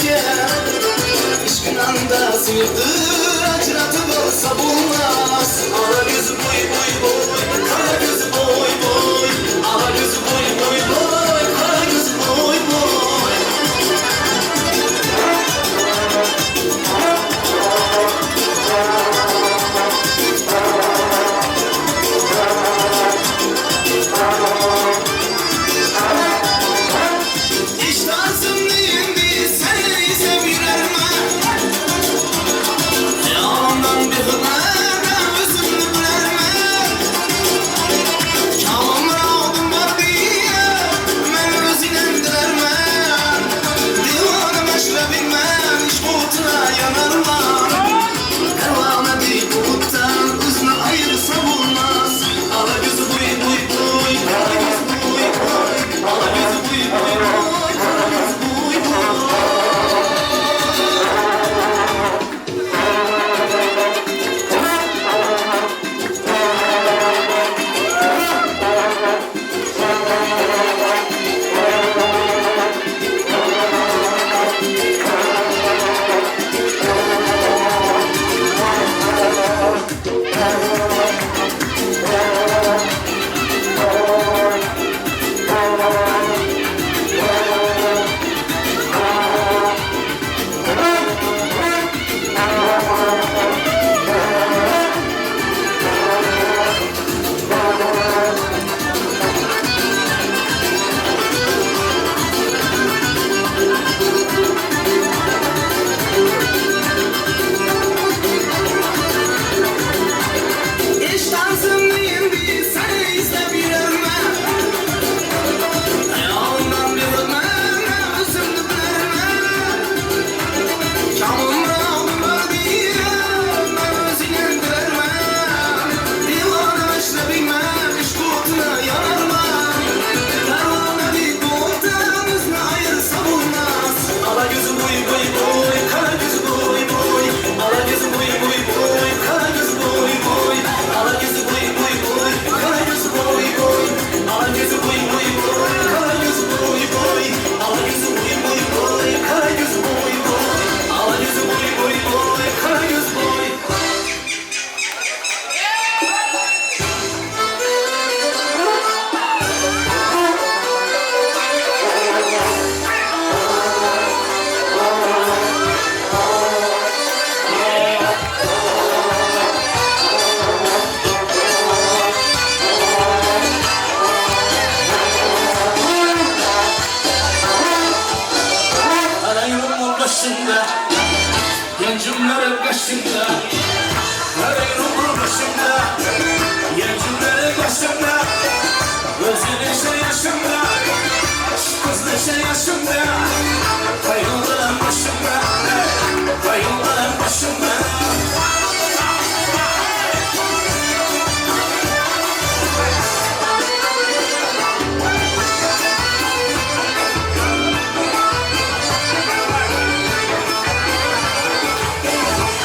gel. İşkin anda sıyırdı acıratıp olsa bulmaz. Ala gözü boy boy boy, kara gözü boy boy. Ala gözü boy boy boy, kara gözü boy boy. İştansın diyeyim bir seni sevirerme. Yalandan bir hırmana özümlü bilerme. Kamamı aldım var diye ben özünendirerme. Divanı meşre bilmem iş bulutuna yanarlar. Pervane bir buluttan hızını ayırsa bulmaz. Ala gözü buy buy buy, ala gözü buy buy. Ala gözü buy buy buy, ala gözü buy buy. İştansın diyeyim bir seni izleyebilirme. Ayağımdan bir hırmana özümlü bilerme. Kamımı aldım var diye ben özünendirerme. Divanı meşre bilmem iş bulutuna yanarma. Pervane bir buluttan hızını ayırsa bulmaz. Ala gözü buy buy buy, kara gözü buy buy. Ala gözü buy buy buy, kara gözü buy buy. Ala gözü buy buy buy, kara gözü buy buy. Ala gözü buy buy buy, kara gözü buy buy. Ala gözü buy buy buy, kara gözü buy buy. Ala gözü buy buy buy, kara gözü buy. Arayırım başında, yancımların başında. Arayırım başında, yancımların başında. Gözü neşe yaşımda, kız neşe yaşımda. Bayılırım başımda, bayılırım başımda.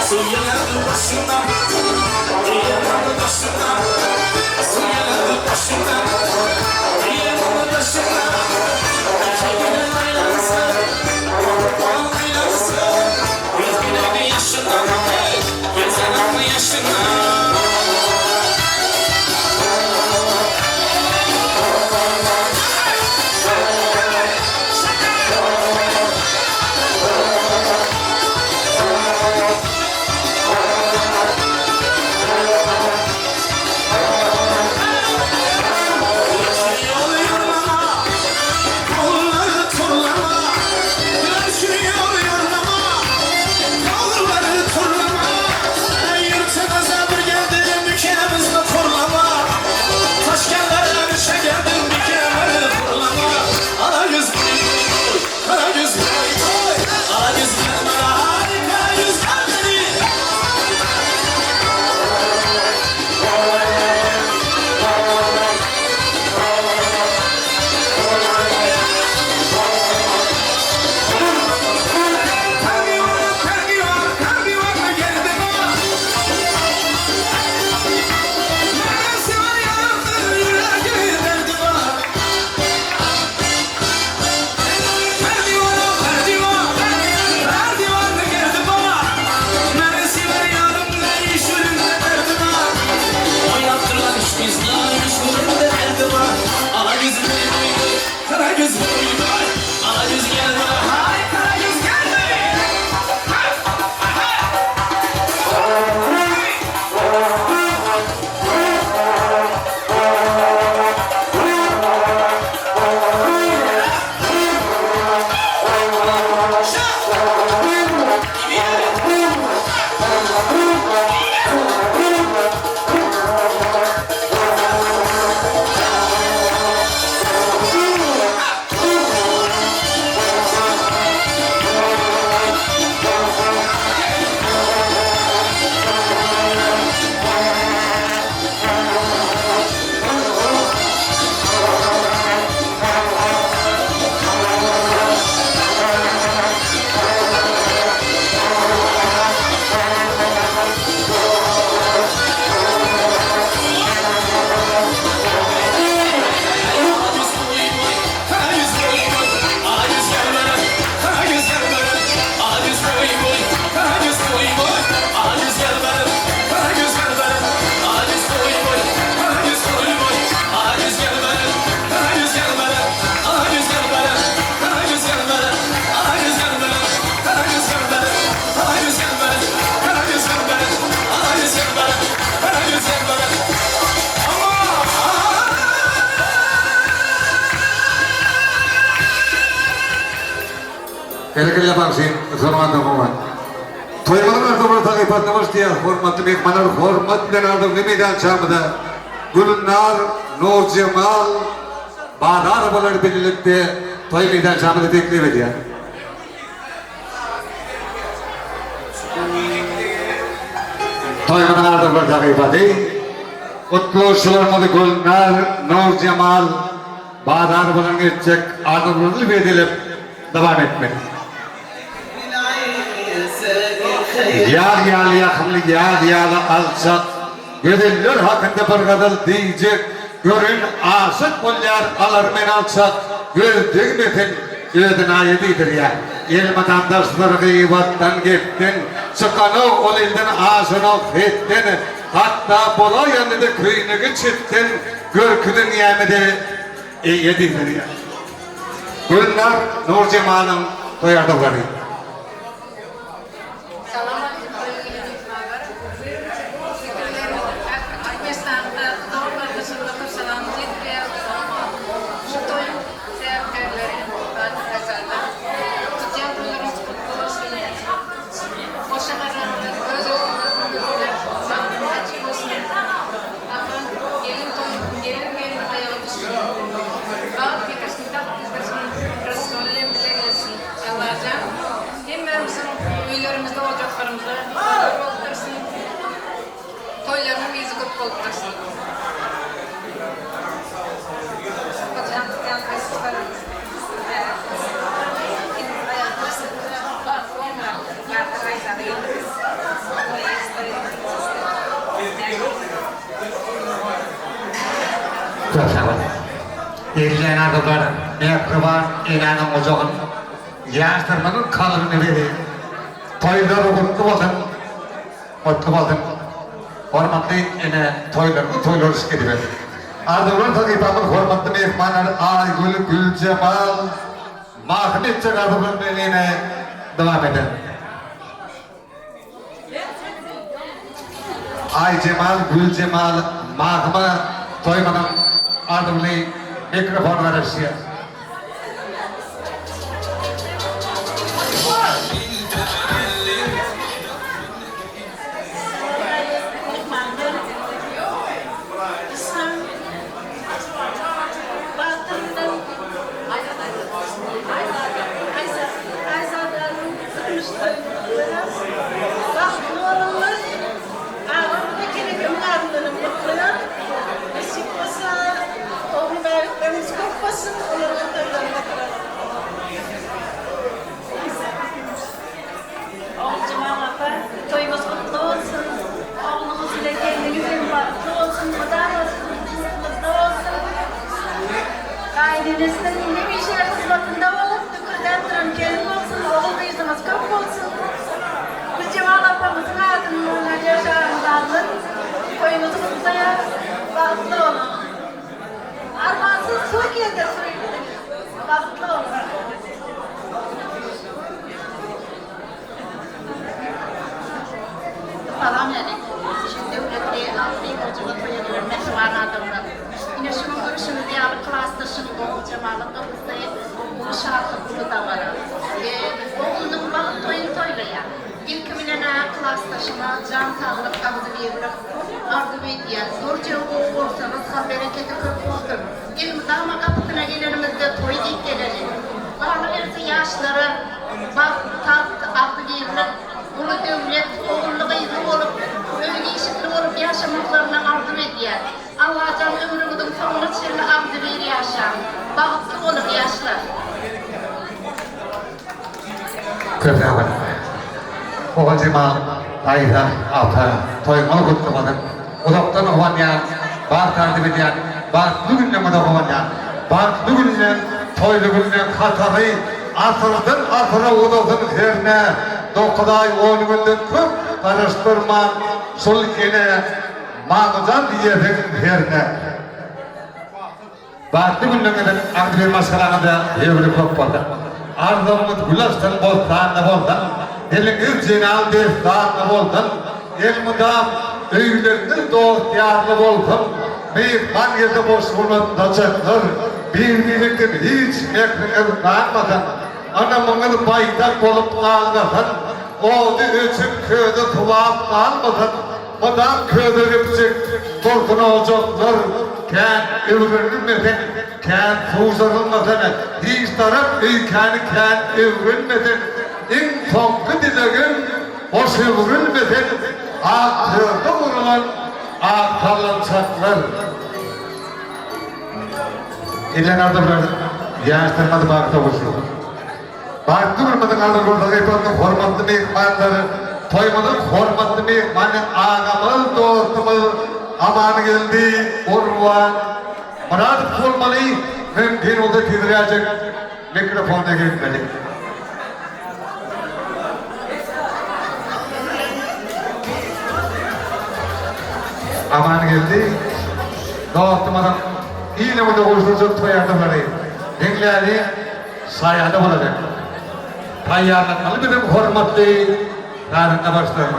Su yanardı başımda, yanardı başımda. Su yanardı başımda, yanardı başımda. Erkeklerin aylansa, aylansa. Gözgülerin yaşına, gözlerin yaşına. Şöyle yaparsın, sormadan olma. Toymalar ardı takip etmemiz diye hormatlı mehmanlar hormat bilen ardı ve meydan çamıda Gülnar, Nur Cemal, Bahar arabaları birlikte toy meydan çamıda teklif ediyor. Toymalar ardı takip ediyor. Kutlu şularmadı Gülnar, Nur Cemal, Bahar arabalarını geçecek ardılarını edilip devam etmeli. Yar yakımlı yar alçak Gödüller hakkında bir kadar diyecek Görün aşık bolyar alır men alçak Gördüğün metin ödün ayetidir ya El vatandaşları gıybattan gittin Çıkanı ol elden ağzını fettin Hatta bola yanında köyünü çittin Görkünün yemede yedidir ya Gülnar Nur Cemal'ın toyardıkları Toylarının yüzü kutlu olursun. Erilen ardılar, mekruban inanın ocağın, yaştırmanın kalını verir. Toyları mutlu olun. Hormatlı ene toyları sıkıdır. Ardılar takipamın hormatlı mehmanlar Aygül, Gülcemal, Mahmetçe ardılar beline devam eder. Aycemal, Gülcemal, Mahma, Toymanın ardımlı mikrofon verirsiyor. Toyumuz kutlu olsun. Oğlumuz ile kendinizin mutlu olsun. Mutlu olsun. Ailenizin yine bir şey hizmetinde olup tükürden duran gelin olsun. Oğul yüzümüz köp olsun. Biz Cemal ablamızın adını yaşarımız aldık. Toyumuz kutluya mutlu olun. Armansız Türkiye'de mutlu olun. Falan yani. Şimdi devletliğe Afrika hocalı toyuyor. Meşruan adamlar. Yine şunu görüşünü diğer klasta şunu Cemal'ın kapısı bu şarkı bunu da var. Oğlunun balık toyla ya. İlk minena klasta şuna can sağlık kabızı verir. Ardı beydiye. Zorca olursanız bereketi kırk olsun. İlmi dama kapısına gelerimizde toy deyip gelelim. Bağlı verisi yaşları bak taht adı verilir. Bunu devlet oğulluğa izin olup, öyle işitli olup yaşamaklarına ardım ediyor. Allah can ömrümüzün sonuna çirli abdi bir yaşa. Bağıtlı olup yaşlar. Köprü var. Oğul Cemal, Ayda, Alta, toymalı kutlamadın. Uzaktan olan ya, bağ takip ediyen, bağlı günlemede olan ya, bağlı günle, toylu günle katarı, artırdan udaldın herine, 9 ay 10 günden köp karıştırman, sol kene, mağazan diyedin herine. Bağlı günlemeden aklı bir maskalanada evli köp vardı. Ardımız gülaştan boltan boltan, eliniz cenal destan boltan, elmudam öğüleriniz doğdiyarlı boltan, meyhan yedi boş bulundacaktır, birbirinden hiç mekrini kalmadan, anamın baydak olup kalmasın. Oğlu için köyde tulap kalmasın. Odan köyde gidecek torkun olacaklar. Kent evrilmeden, kent fuzarılmadan, hiç taraf kent evrilmeden, en sonki dileğim boş evrilmeden, aktırda vurulan aktarlanacaklar. İlen ardımlar, yaştırmadı bakta olsun. Baktı vurmadın alır burada yapalım, hormatlı mehmanları, toymadık hormatlı mehmanı, ağamız, dostumuz, aman geldi, Urvan. Murat olmalı, mümkün oldu titreyecek, mikrofona gitmeli. Aman geldi, dostum adam, iyi ne burada koşulacak toyardımları, dinleyelim, sayada olacak. Tayyarlanalı benim hormatlı, yarına başlarım.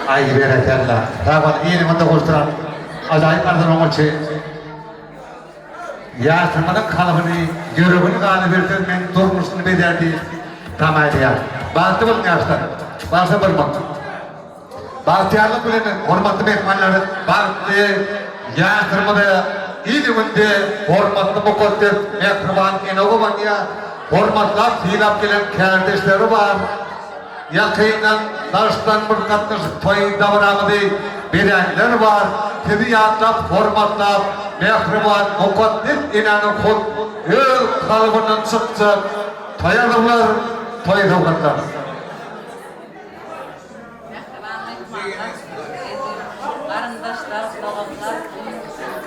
Ay berekallah. Taban iyi nimada koşturan acayip ardan olmaçı. Yaştırmadan kalıbını, görevini kanı versen men durmuşunu bederdi. Tamaydı ya. Baktı bulun yaşlar. Varsa bırmak. Bahtiyarlık bilenin, hormatlı mehmanları. Baktı, yaştırmada iliminde hormatlı mukaddes mehriban enoğu var ya. Hormatlar fiilap gelen kardeşleri var. Yakından taştan mırkatmış toy davranamadı bilenler var. Tediyatlap, hormatlap, mehriban, mukaddes inanı kod, el kalıbından çıktı. Toyadırlar, toydurlar. Karındaşlar, babamlar,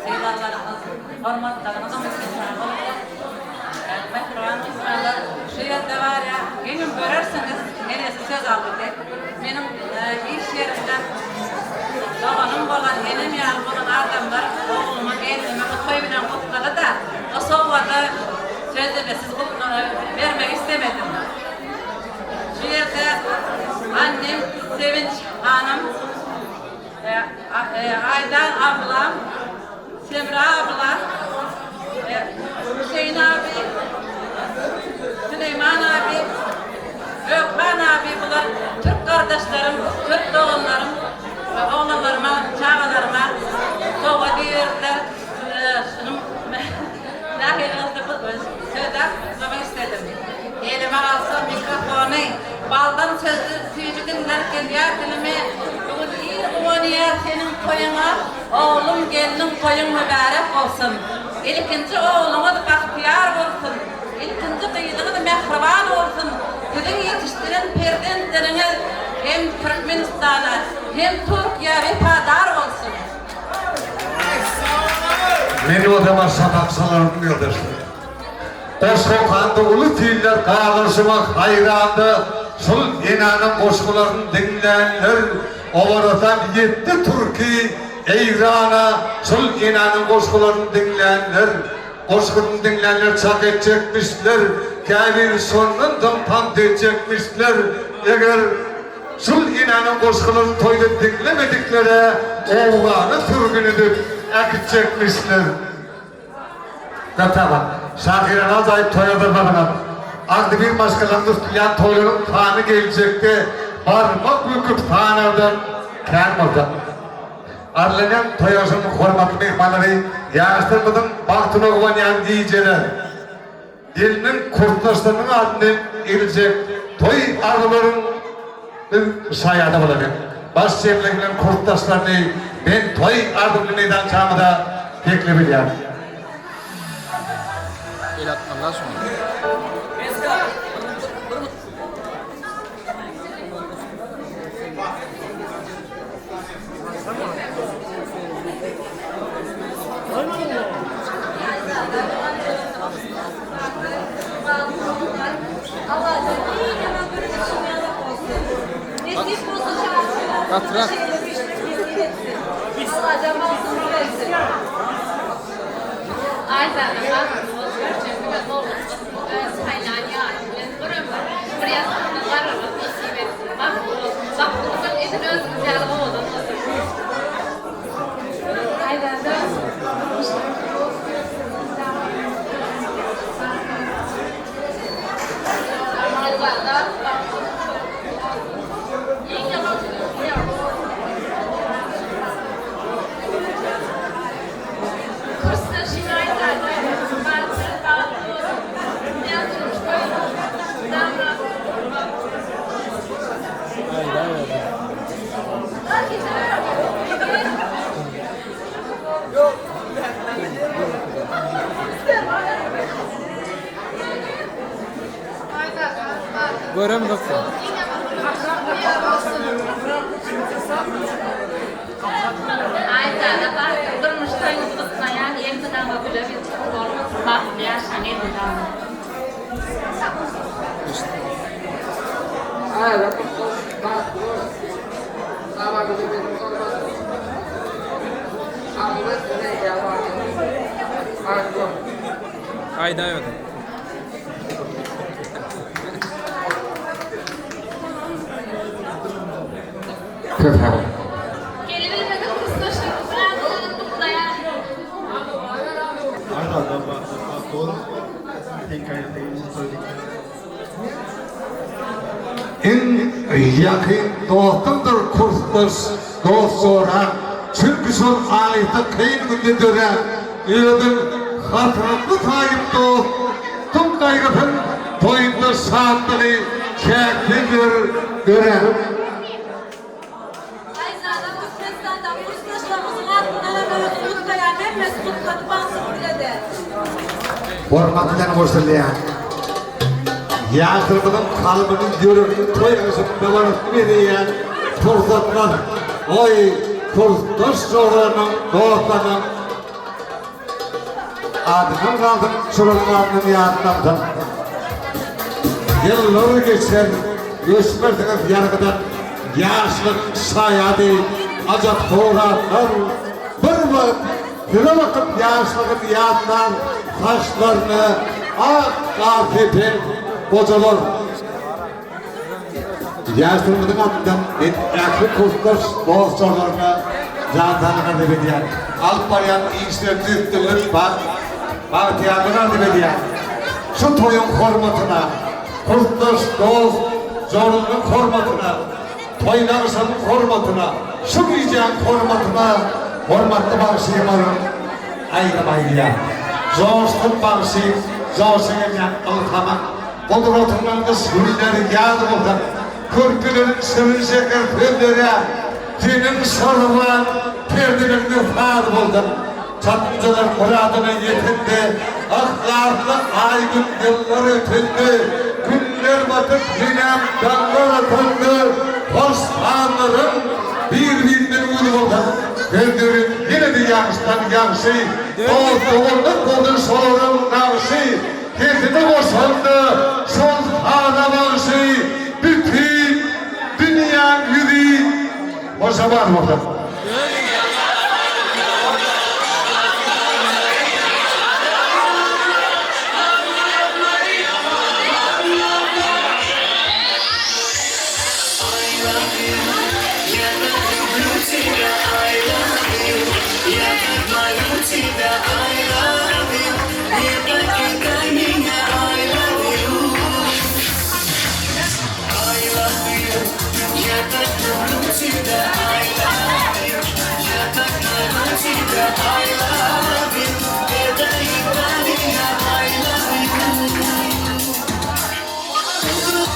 seyirlerimiz, hormatlarımız, mehriban insanlar, şu yerde var ya, gelin görürsünüz, neresi söz aldı de. Benim iş yerimden babamın olan, benim yanım olan adamlar, oğlumu, elimi, bu toy bilen kutladı da, o soğuklarda sözlerine siz vermek istemedim. Şu yerde annem, Sevinç Hanım, Aydan ablam, Semra abla, Hüseyin abi, Süleyman abi, Gökhan abi, bunlar Türk kardeşlerim, Türk doğumlarım, oğlanlarıma, çağalarıma, soğuğa değerler, dahil sözler kutlamak istedim. Elime alsam mikrofonu, baldan sözlü tüyücü dinlerken ya dilime, bugün iyi oynayan senin koyuna, oğlum gelinin koyun mübarek olsun. İlkinci oğluma da bahtiyar olsun. İlkinci kıyılığı da mehriban olsun. Sizin yetiştiren perdentlerine hem Türkmenistan'a hem Türkiye vefadar olsun. Meni odama sanatçılarım yoldaşlar. O sokağında ulu diller kağılışıma hayrandı. Sul inanın koşkularını dinleyenler, ovaradan 7 Türkiye eyrana, sul inanın koşkularını dinleyenler, koşkunu dinleyenler çak edecekmişler, kâbir sonundan tam diyecekmişler. Eğer sul inanın koşkularını toyda dinlemediklere, oğlanı türgünü de ekecekmişler. Tamam. Şahiren acayip toyadır bana. Aklı bir başkalarında tutulan toyların tanı gelecekti. Parmak büküp tanırdan kârmadan. Arlanan toyasının hormatlı mehmanları yaştırmadan baktın oğlan yan giyeceler. Dilinin kurtlaşlarının adını ilecek. Toy arıların sayada bulacak. Baş sevlekilerin kurtlaşlarını ben toy ardımlı meydan çağımda beklebiliyorum. El atmandan sonra. Thank you. Katrak. Görem doktor. Hayda evet. Köfem. En yakın dostumdur kurslar dost sonra. Çünkü son ayette kıyın günde döne. Yılın hatırlı tayip dost. Tüm kaygıtın toyunda saatleri çektidir göre. Hormatından koşturlayan. Yakırmının kalbinin görür, toyağısın bevarıp gidiyen fırsatlar. Oy, fırsat sorunun, dostlarının adının kaldım, sorunlarının yanından. Yıllar geçer, göçmerdiniz yargıdan, yaşlık sayadı, acap doğratlar. Bir vakit yaşlığın yanından taşlarını ak afetin kocalar. Yaşlığının adından ekli kurtlar dostlarına canlarına debediyen. Alıp bayan işler düttülür bak, bahtiyarına debediyen. Şu toyun hormatına, kurtlar dost zorunun hormatına, toylarsanın hormatına, şu gücen hormatına, hormatlı bağışıyım arım, ayrımayla. Zorstun bağışıyım, zorsayım yan ılkama. Kudrotundan kız hülleri yağdı oldu. Kürkülerin sırrı şeker püllere, dinin sarılan perdinin nüfadı oldu. Çatımcılar muradına yetindi, aklarlı aygın yıllar ötündü. Günler batıp yinem dallar atıldı, postanların birbirinden uydu oldu. Gördüğün yine de yaştan yansı, doğduğunda kodun sorun navsı, kendine boşandı, sultana vansı, bütün dünya yüzü boşa var mı?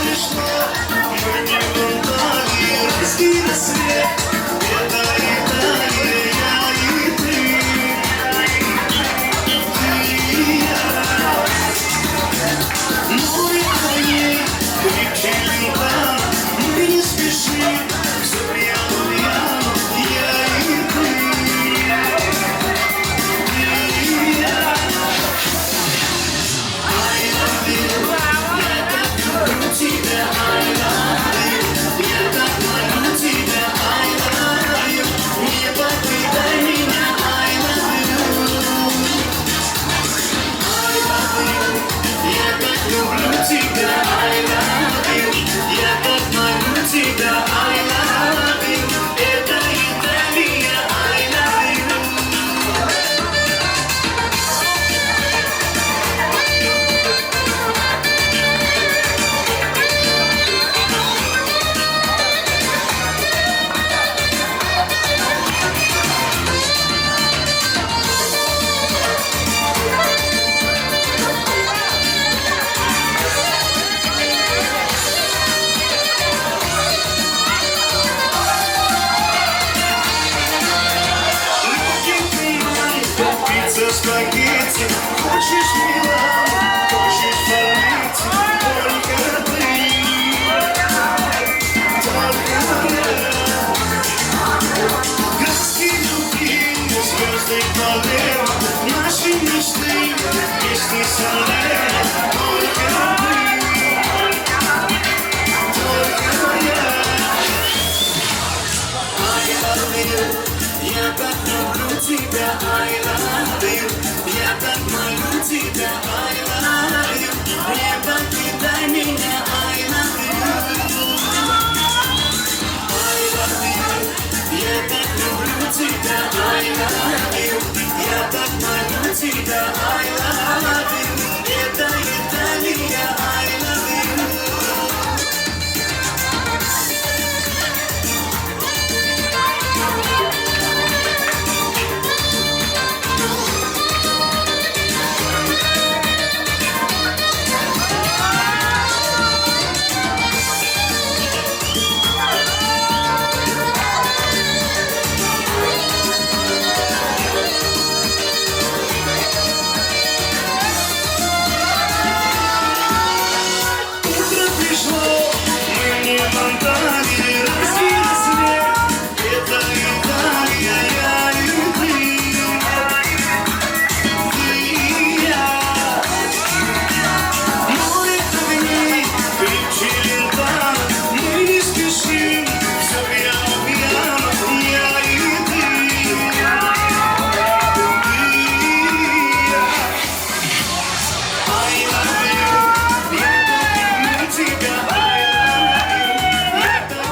Krishna, Аллея, наши мечты, песни с аллея, только мы, только я. I love you, я так люблю тебя, I love you, я так молю тебя, I love you, не покидай меня, I love you. I love you, я так люблю тебя, I love you, я так молю тебя, I love you, это Италия, I love you. Утро пришло, мы не монтали, разбили снег. Это Италия, я и ты. Ты и я. Море огней, крепче лента. Мы не спешим, все пьяно, я и ты. Ты и я. I love you, я так люблю тебя, I love you, я так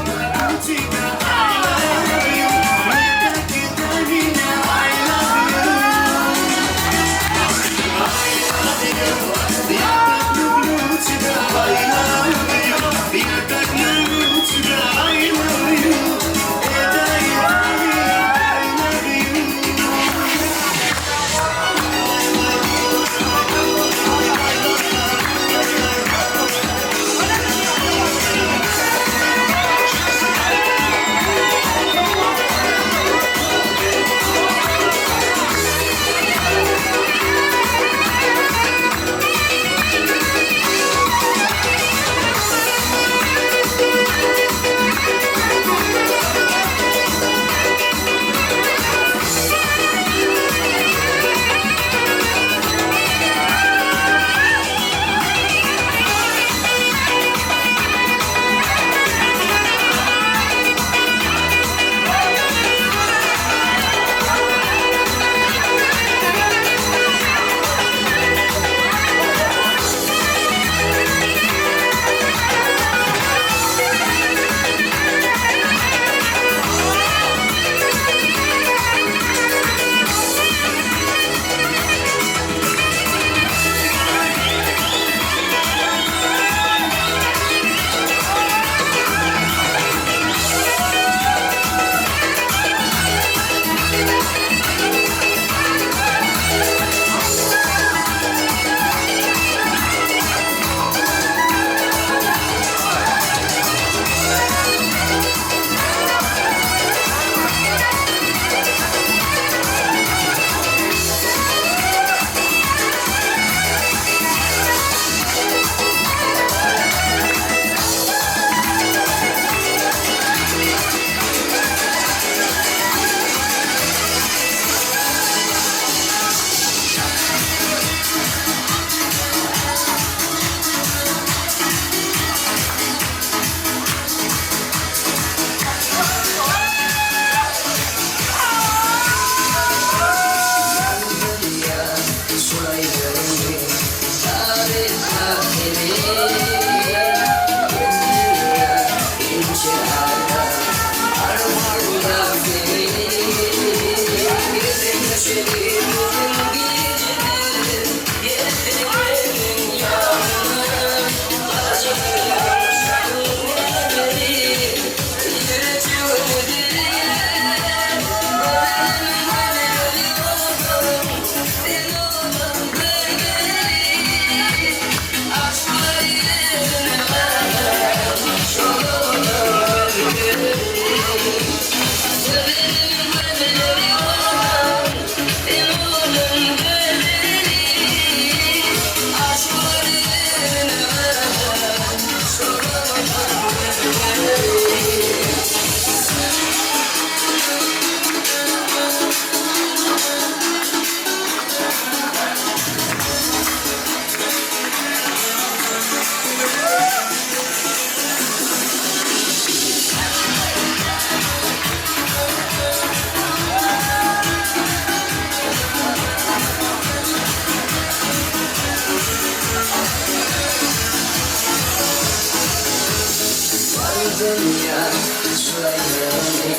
dünya söylemeyin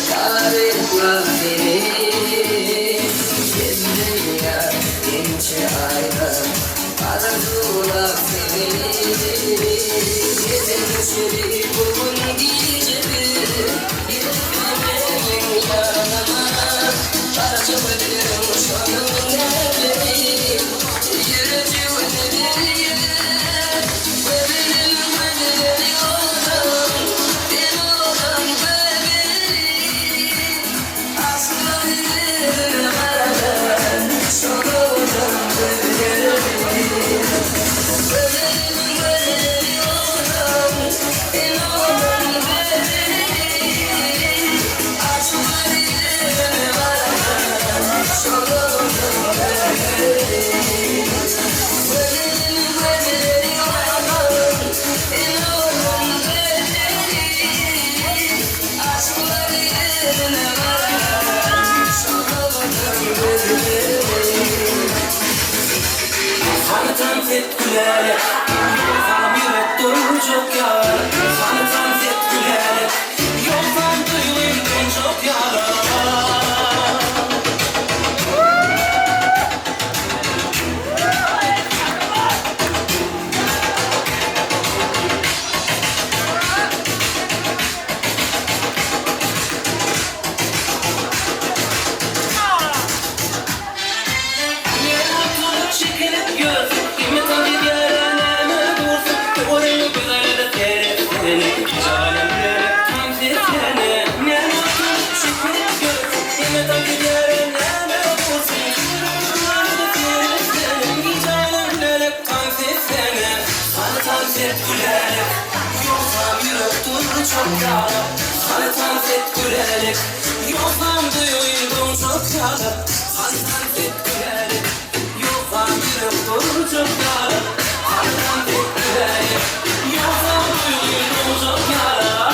Kare kulakları Dünya ince ayna Arzular seni Gecenin sürü bugün geceleri Yürümemin yanına Parçalarım şanım neleri Yürücüğün neleri Sanatan tepkiler Yoldan yürek dolu çok yar Sanatan tepkiler Yoldan duyuldum çok yara çok yara Sanatan tepkiler Yoldan duyuldum çok yara Sanatan tepkiler Yoldan duyuldum çok yara Sanatan tepkiler Yoldan duyuldum çok yara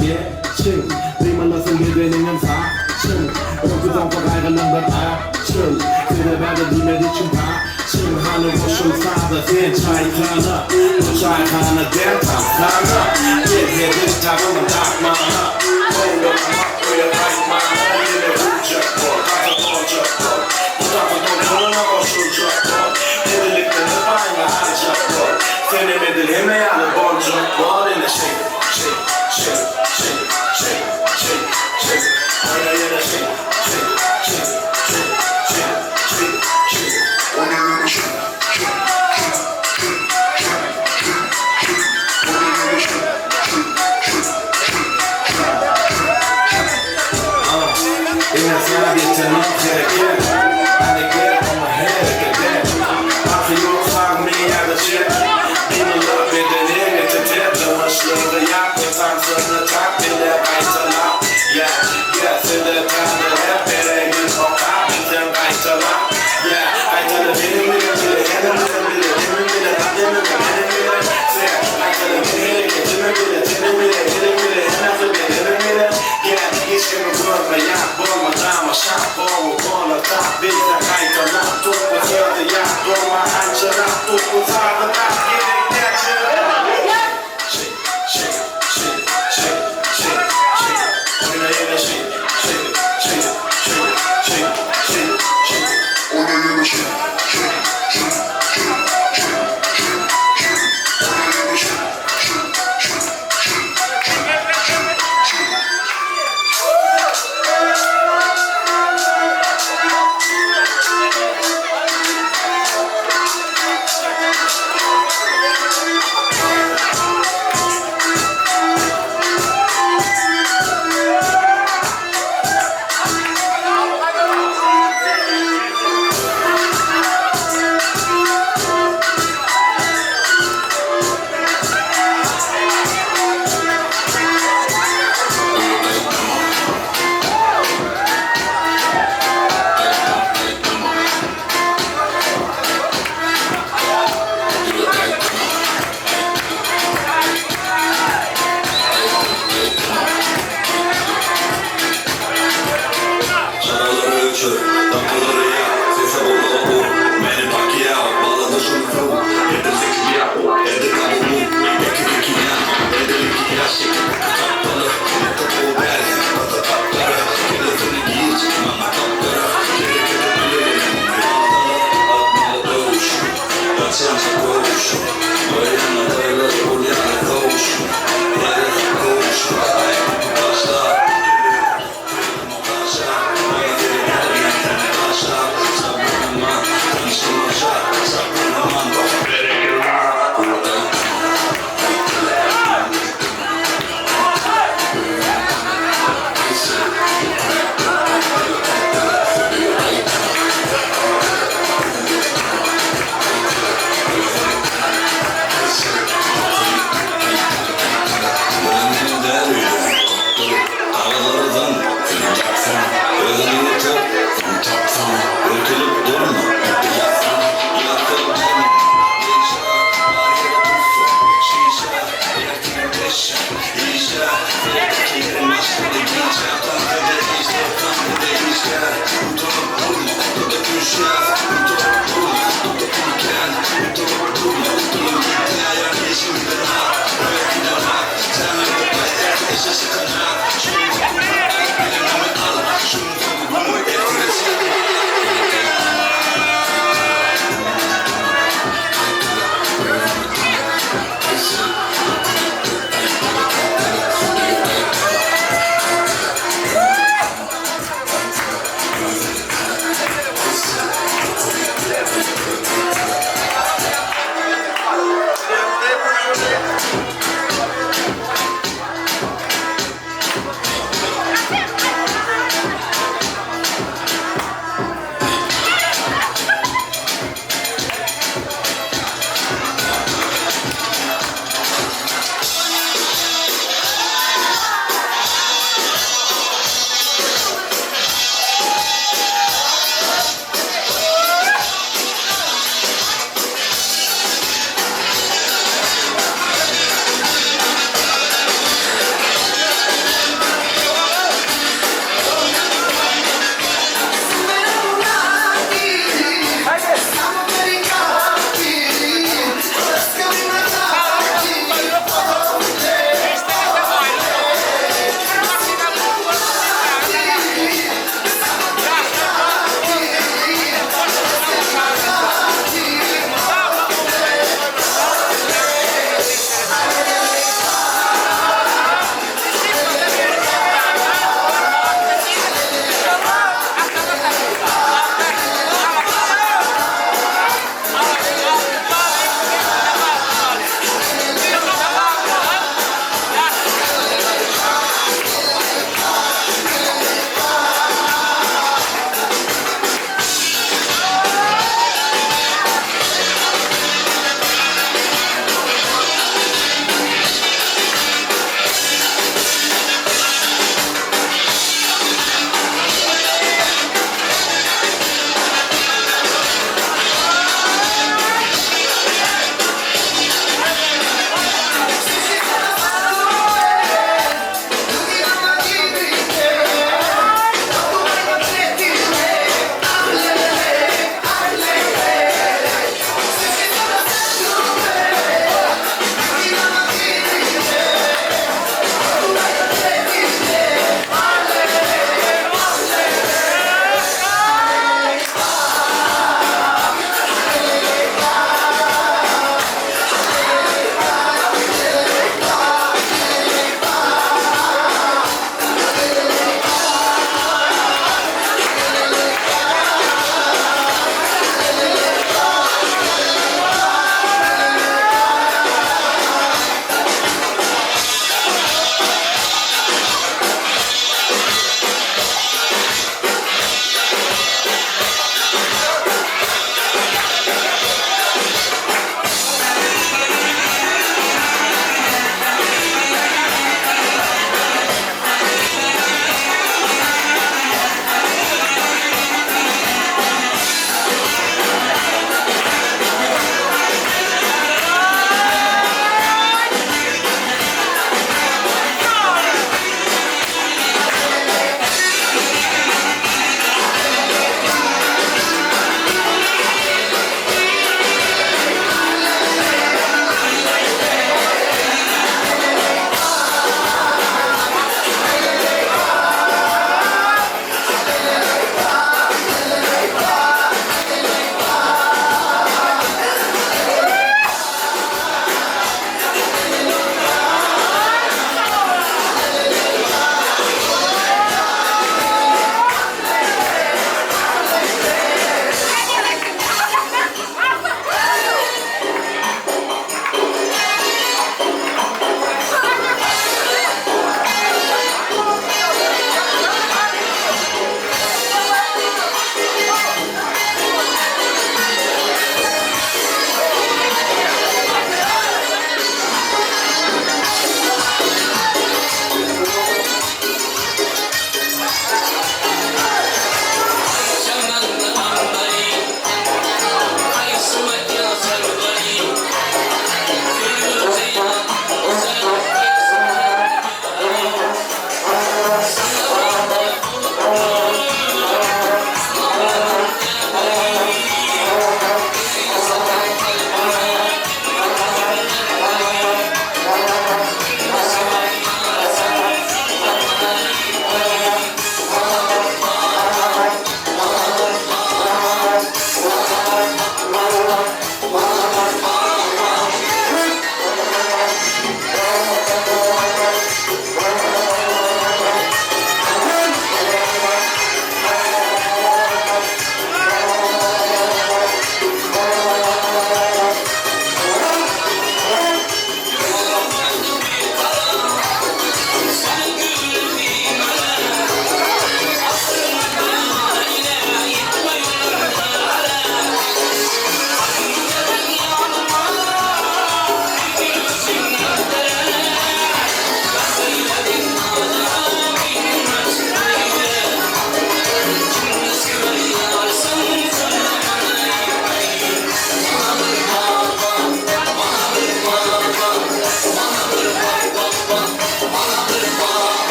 geçin Duymalısın bedeninin saçın Öpüden kolaygalığından açın Seni bende bilmedi için kaçın Hani boşum sağda sen çaykana Bu çaykana der tatlana Gezedin tadını takmana Koyun makroya kaymana Yine vuracak bol, kata olacak bol Bu takıdan koluna koşulacak bol Evliliklerini payla harcak bol Senin edileme yanı boncuk bol Yine shake, shake Oyna yine shake Oyna yine shake Yine sana getirmem gereken Hani gel ama harekete Bakıyor farmaya da çek Benimle bedenini tetet Dımışlığı yap Yatansını tak bile kaytala Yeah, seni tanı hep beregin o kap Bizden kaytala Yeah, kaytala benim bile Henim bile Henim bile Henim bile Sen kaytala benim hareketimi bile Senin bile Henim bile Henim bile Yeah, hiç kimi görme yap Bulmadan ama şap Boğu kola tak Bizden kaytala Tutma sözü yap Durma hançera Tutma sağda tak Gerek geçir Oyna yine shake Oyna yine shake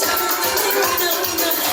Canım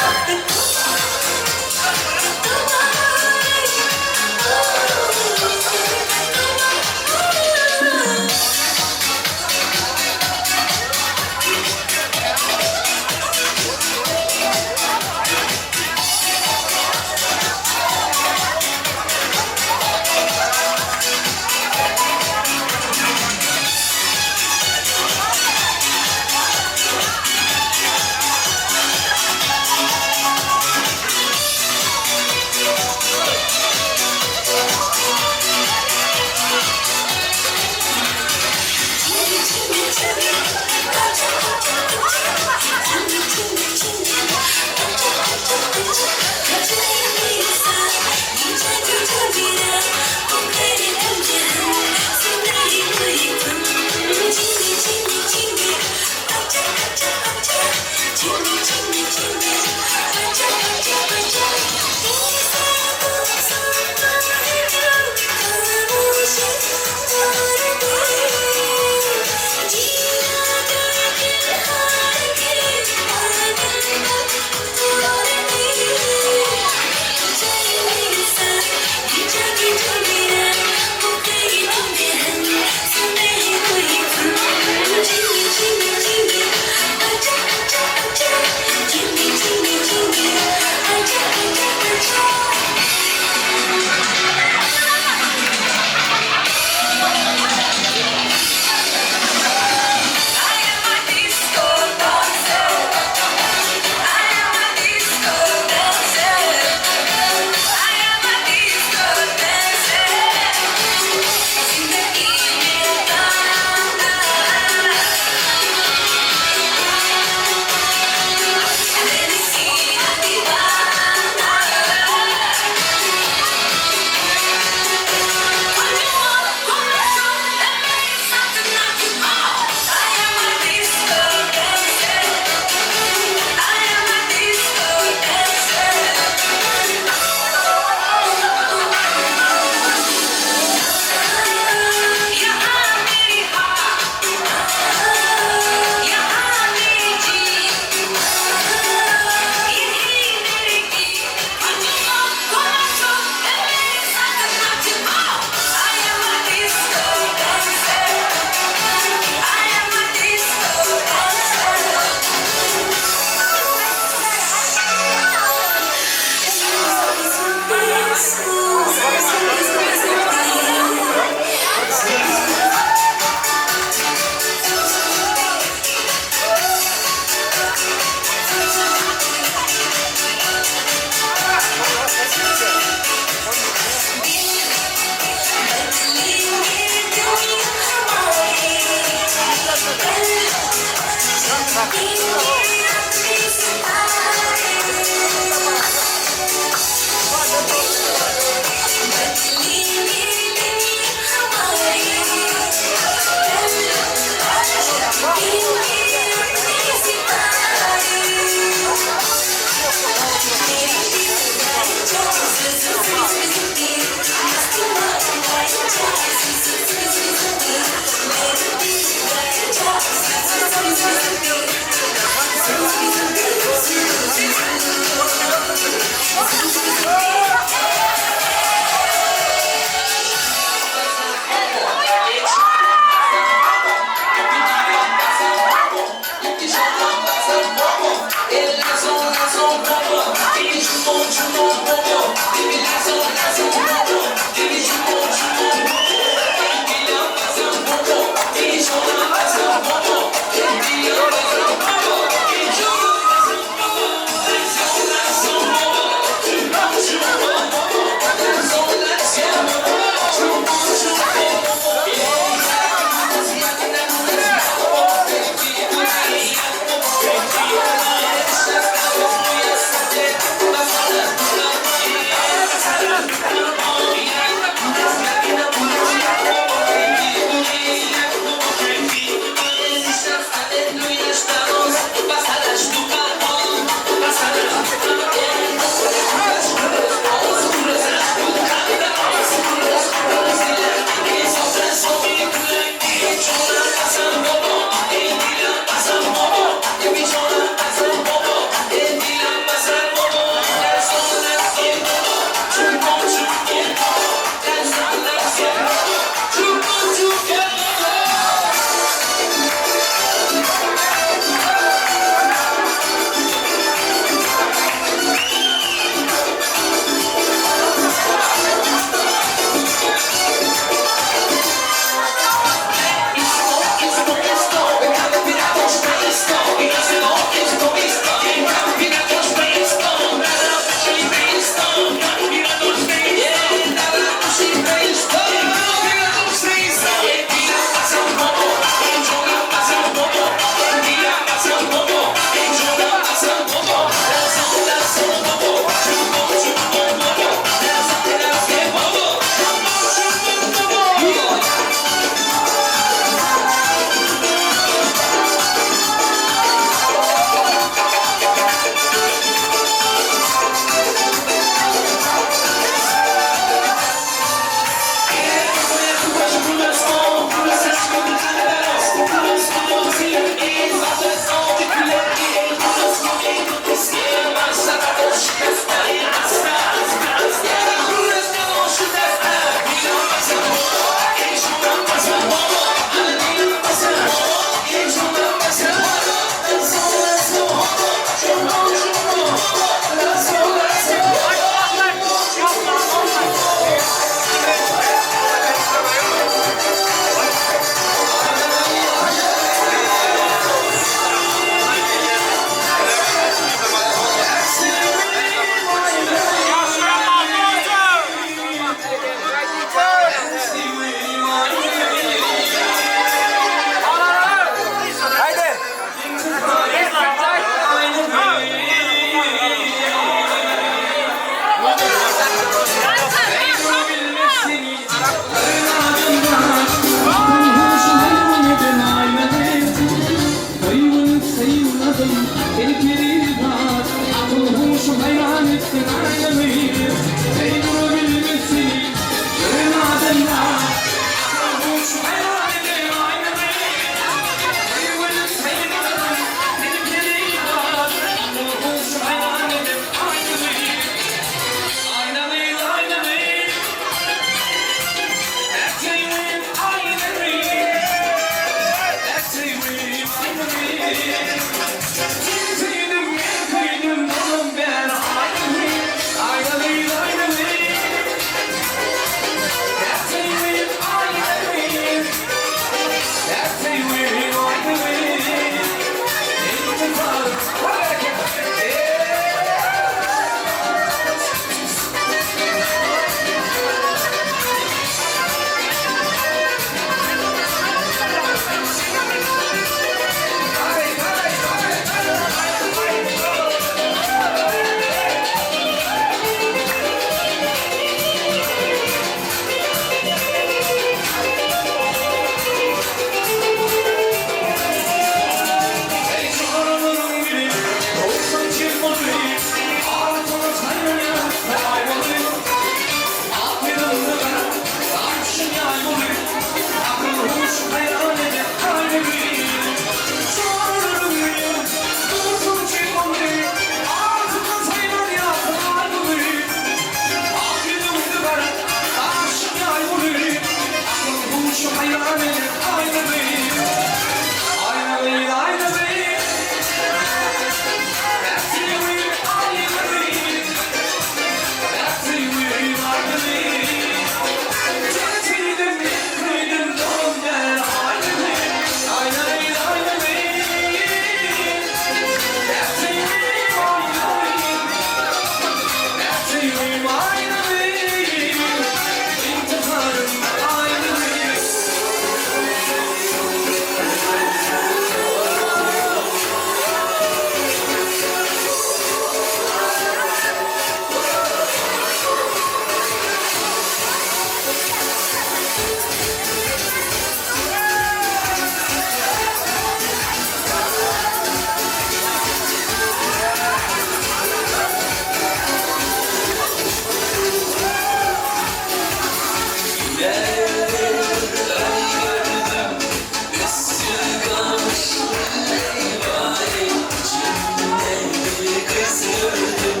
gördüm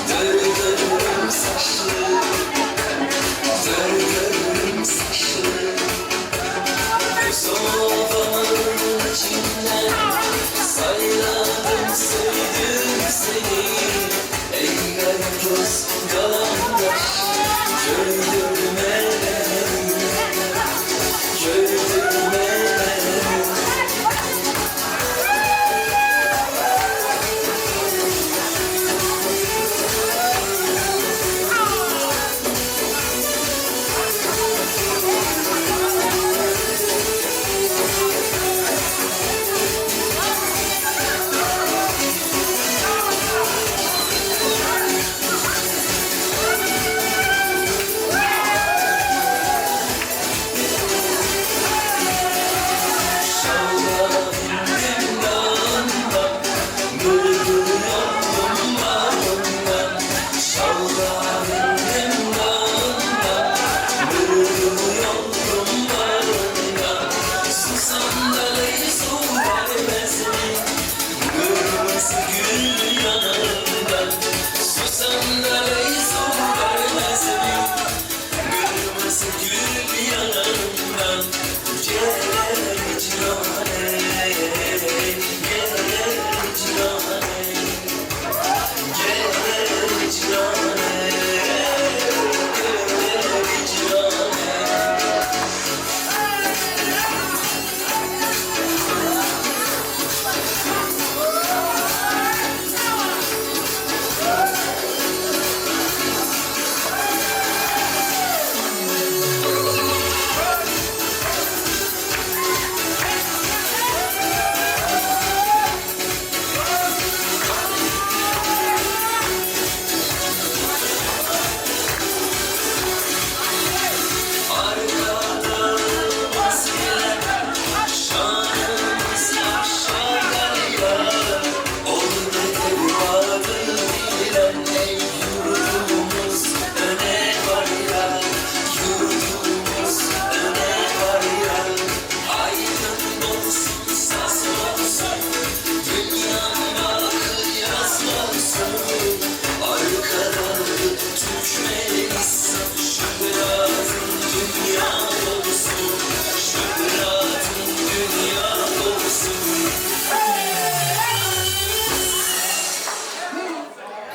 dördüm saçlı dördüm saçlı sobanın içinden sayladım sevdim seni ey garipos galandaş köydürme köydürme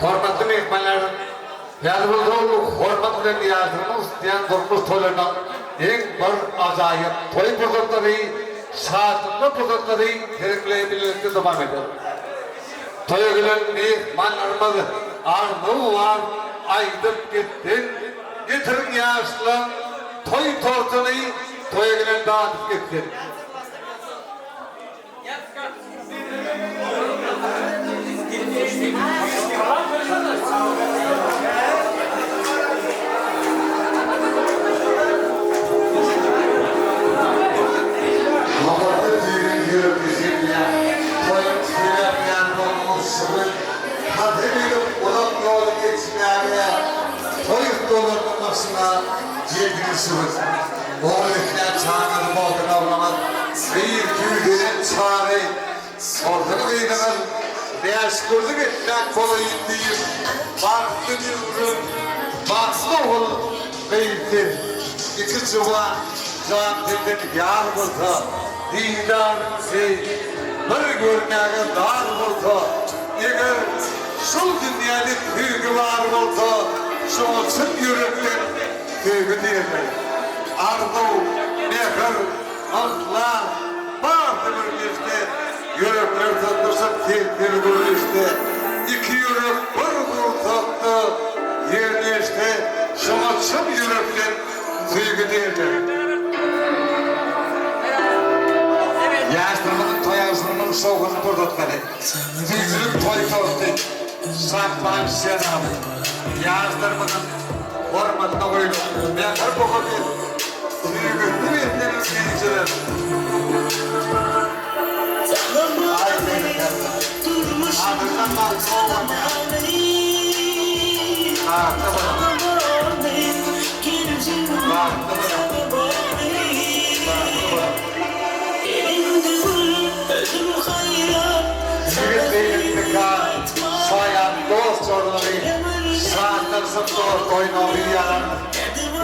Hormatly mehmanlar, ýa-da bu hormat bilen ýaşdyrmyş diýen durmuş toýlaryndan eň bir ajaýyp toý programmary, saatly programmary terekleýebilirlikde dowam eder. Toýa gelen mehmanlarymyz arzuw var, aýdyp gittin, getirin ýaşlar, toý tortuny toýa gelen dağıtıp gittin. Oğluklar çağırır boldan avlamak, bir küydüğün çağırı, sorduğunu kıydınız, değişkürdük etmek kolayın deyip, farklı bir ürün, baksın oğul kıyıktır. İki çubuğa can dinledik yar buldu, didar bir görmeye dar buldu. Eğer şu dünyalık hüygü var buldu, şu olsun yürekler hüygü diyemeyiz. Arzu, mehir, akla, vardı bir işte, yürekler tuttursak tehtir görüşte, iki yürek bir kurtaktı, yerine işte, şuna çım yürekler sevgi değerler. Yaşlarının toyazlarının soğukunu kurdurtmadı, tüzülük toy tortu, saklan senamı, yaşlarının hormatına koydu, mehir boğabilir. Büyükünü beklerim gençler. Adından bak soğuk ya. Sigit beylikte kal, sayan folklorları saatler zıplı oynayan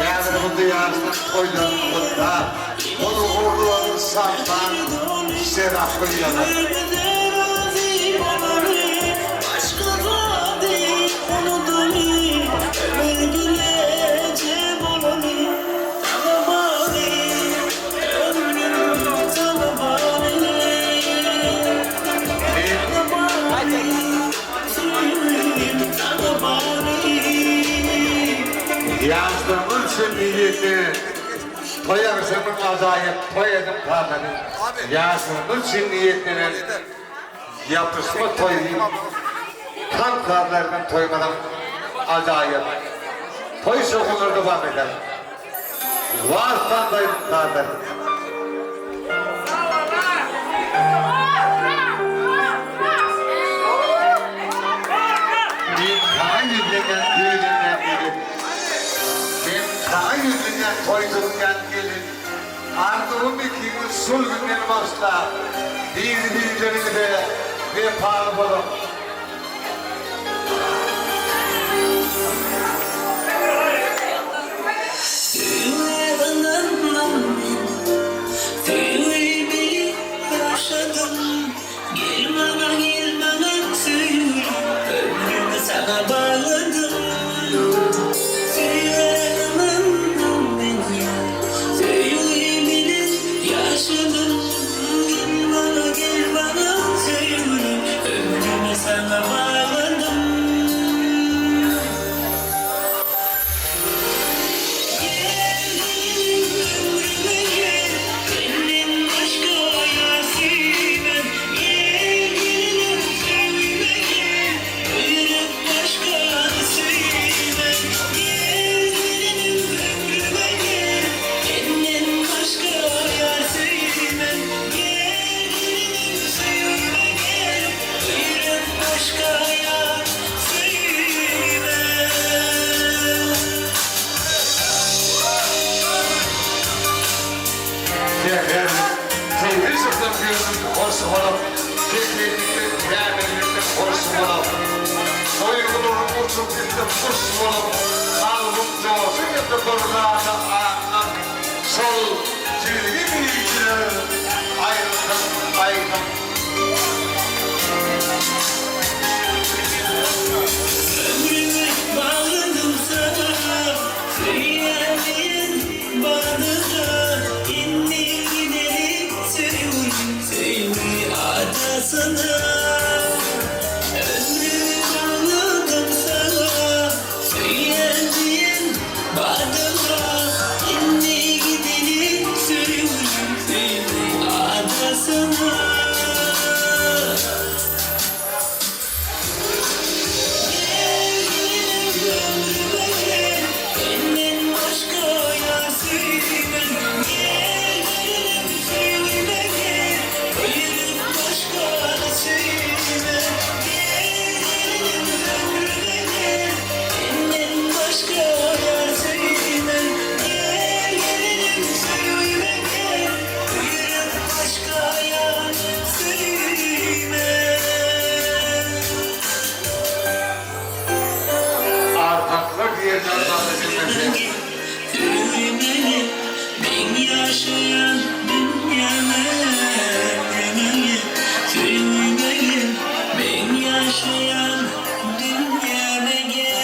yani bu dünyasının toylarında onu uğurluğunu satan seraflı yanar. Yazdığımın sünniyeti toya kızımın acayip toy edip kadını yazdığımın sünniyetinin yapısını toyayım kan kadlarından toymadan acayip toy sokulur devam eder varsan da kadar daha yüzünden toydurken gelin ardığım ikini sul günden başla birbirlerini de bir parmalım Gel bana söyle ömrümü sana bağladım sana bağladım Gel ömrüme gel Benden başka yasimem Gel ömrüme gel Ölüp başka sevmem Gel ömrüme gel Benden başka yasimem Gel ömrüme gel Ölüp başka Horsu olup, teknikli, değerlendirdi horsu olup, soygunun uçup gitti kuş olup, algım coğusu gitti kurulağına ağından, sol cilgi bilgileri, ayrıldım, ayrıldım. Ömrümü bağladım sana, söylemeyen bağlıca, indir gidelim söyle adasına. Ömrümü bağladım sana, söylemeyen bağlıca, indir gidelim söyle adasına. Ben yaşayan dünyama gel, ben yaşayan dünyama gel.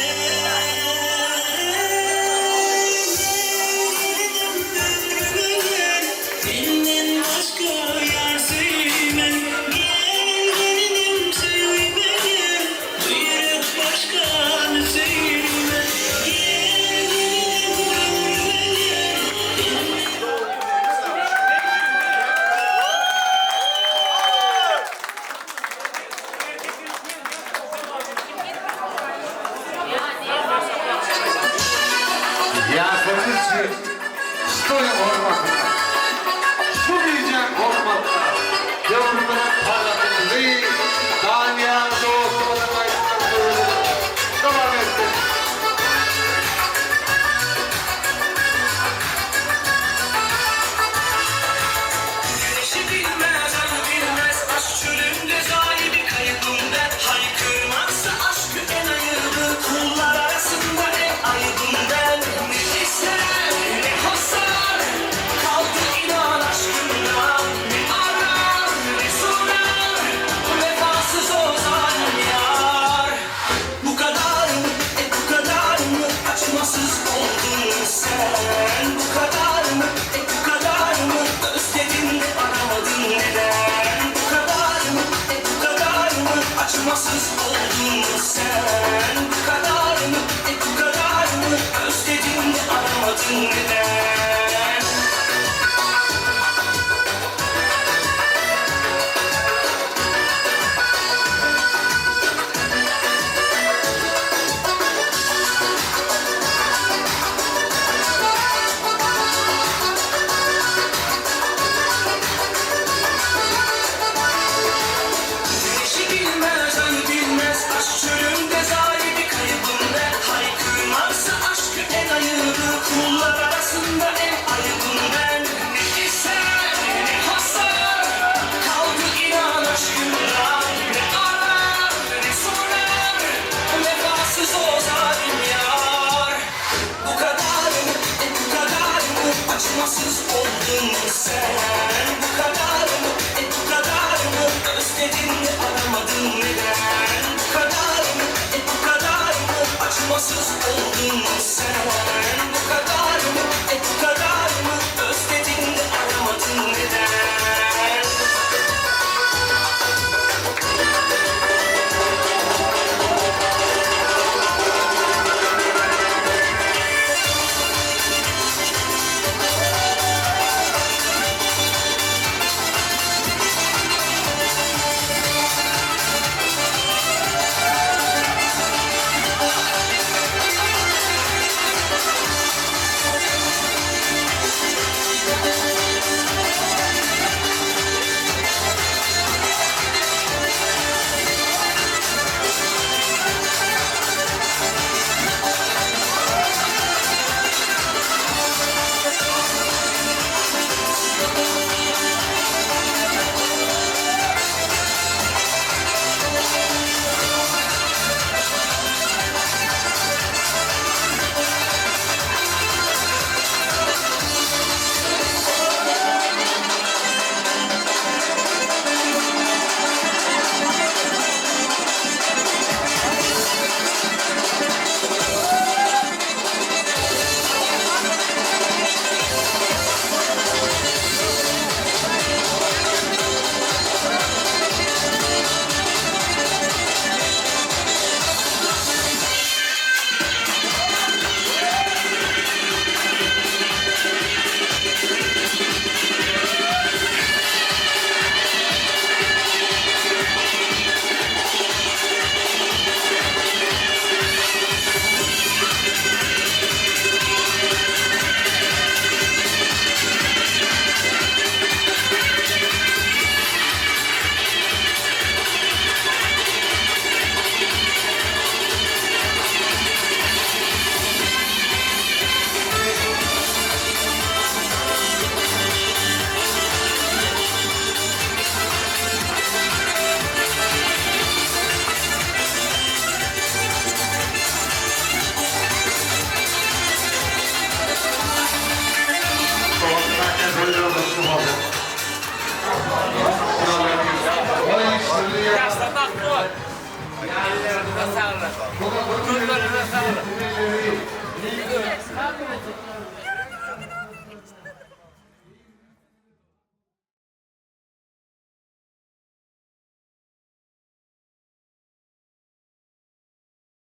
Ömrüme gel, senden başka yar sevmem. Gel gelinim söyle gel, buyurup başkanı söyleme. Gel gelinim ömrüme gel. Yasemin için stoya olmakta, su diyeceğim korkmakta, yavruların parlatını Danyal doğuşlarına ayıklattığı devam etsin. Güneşi bilmez, anı bilmez, aşk çölünde zayi bir kaybımda. Haykırmazsa aşkı en ayı acımasız oldun sen. Bu kadar mı, bu kadar mı, özledin de aramadın neden? Bu kadar mı, bu kadar mı, acımasız oldun sen. Bu kadar mı, bu kadar mı, özledin de aramadın neden? Ellerine sağlık. Çocuklarına sağlık.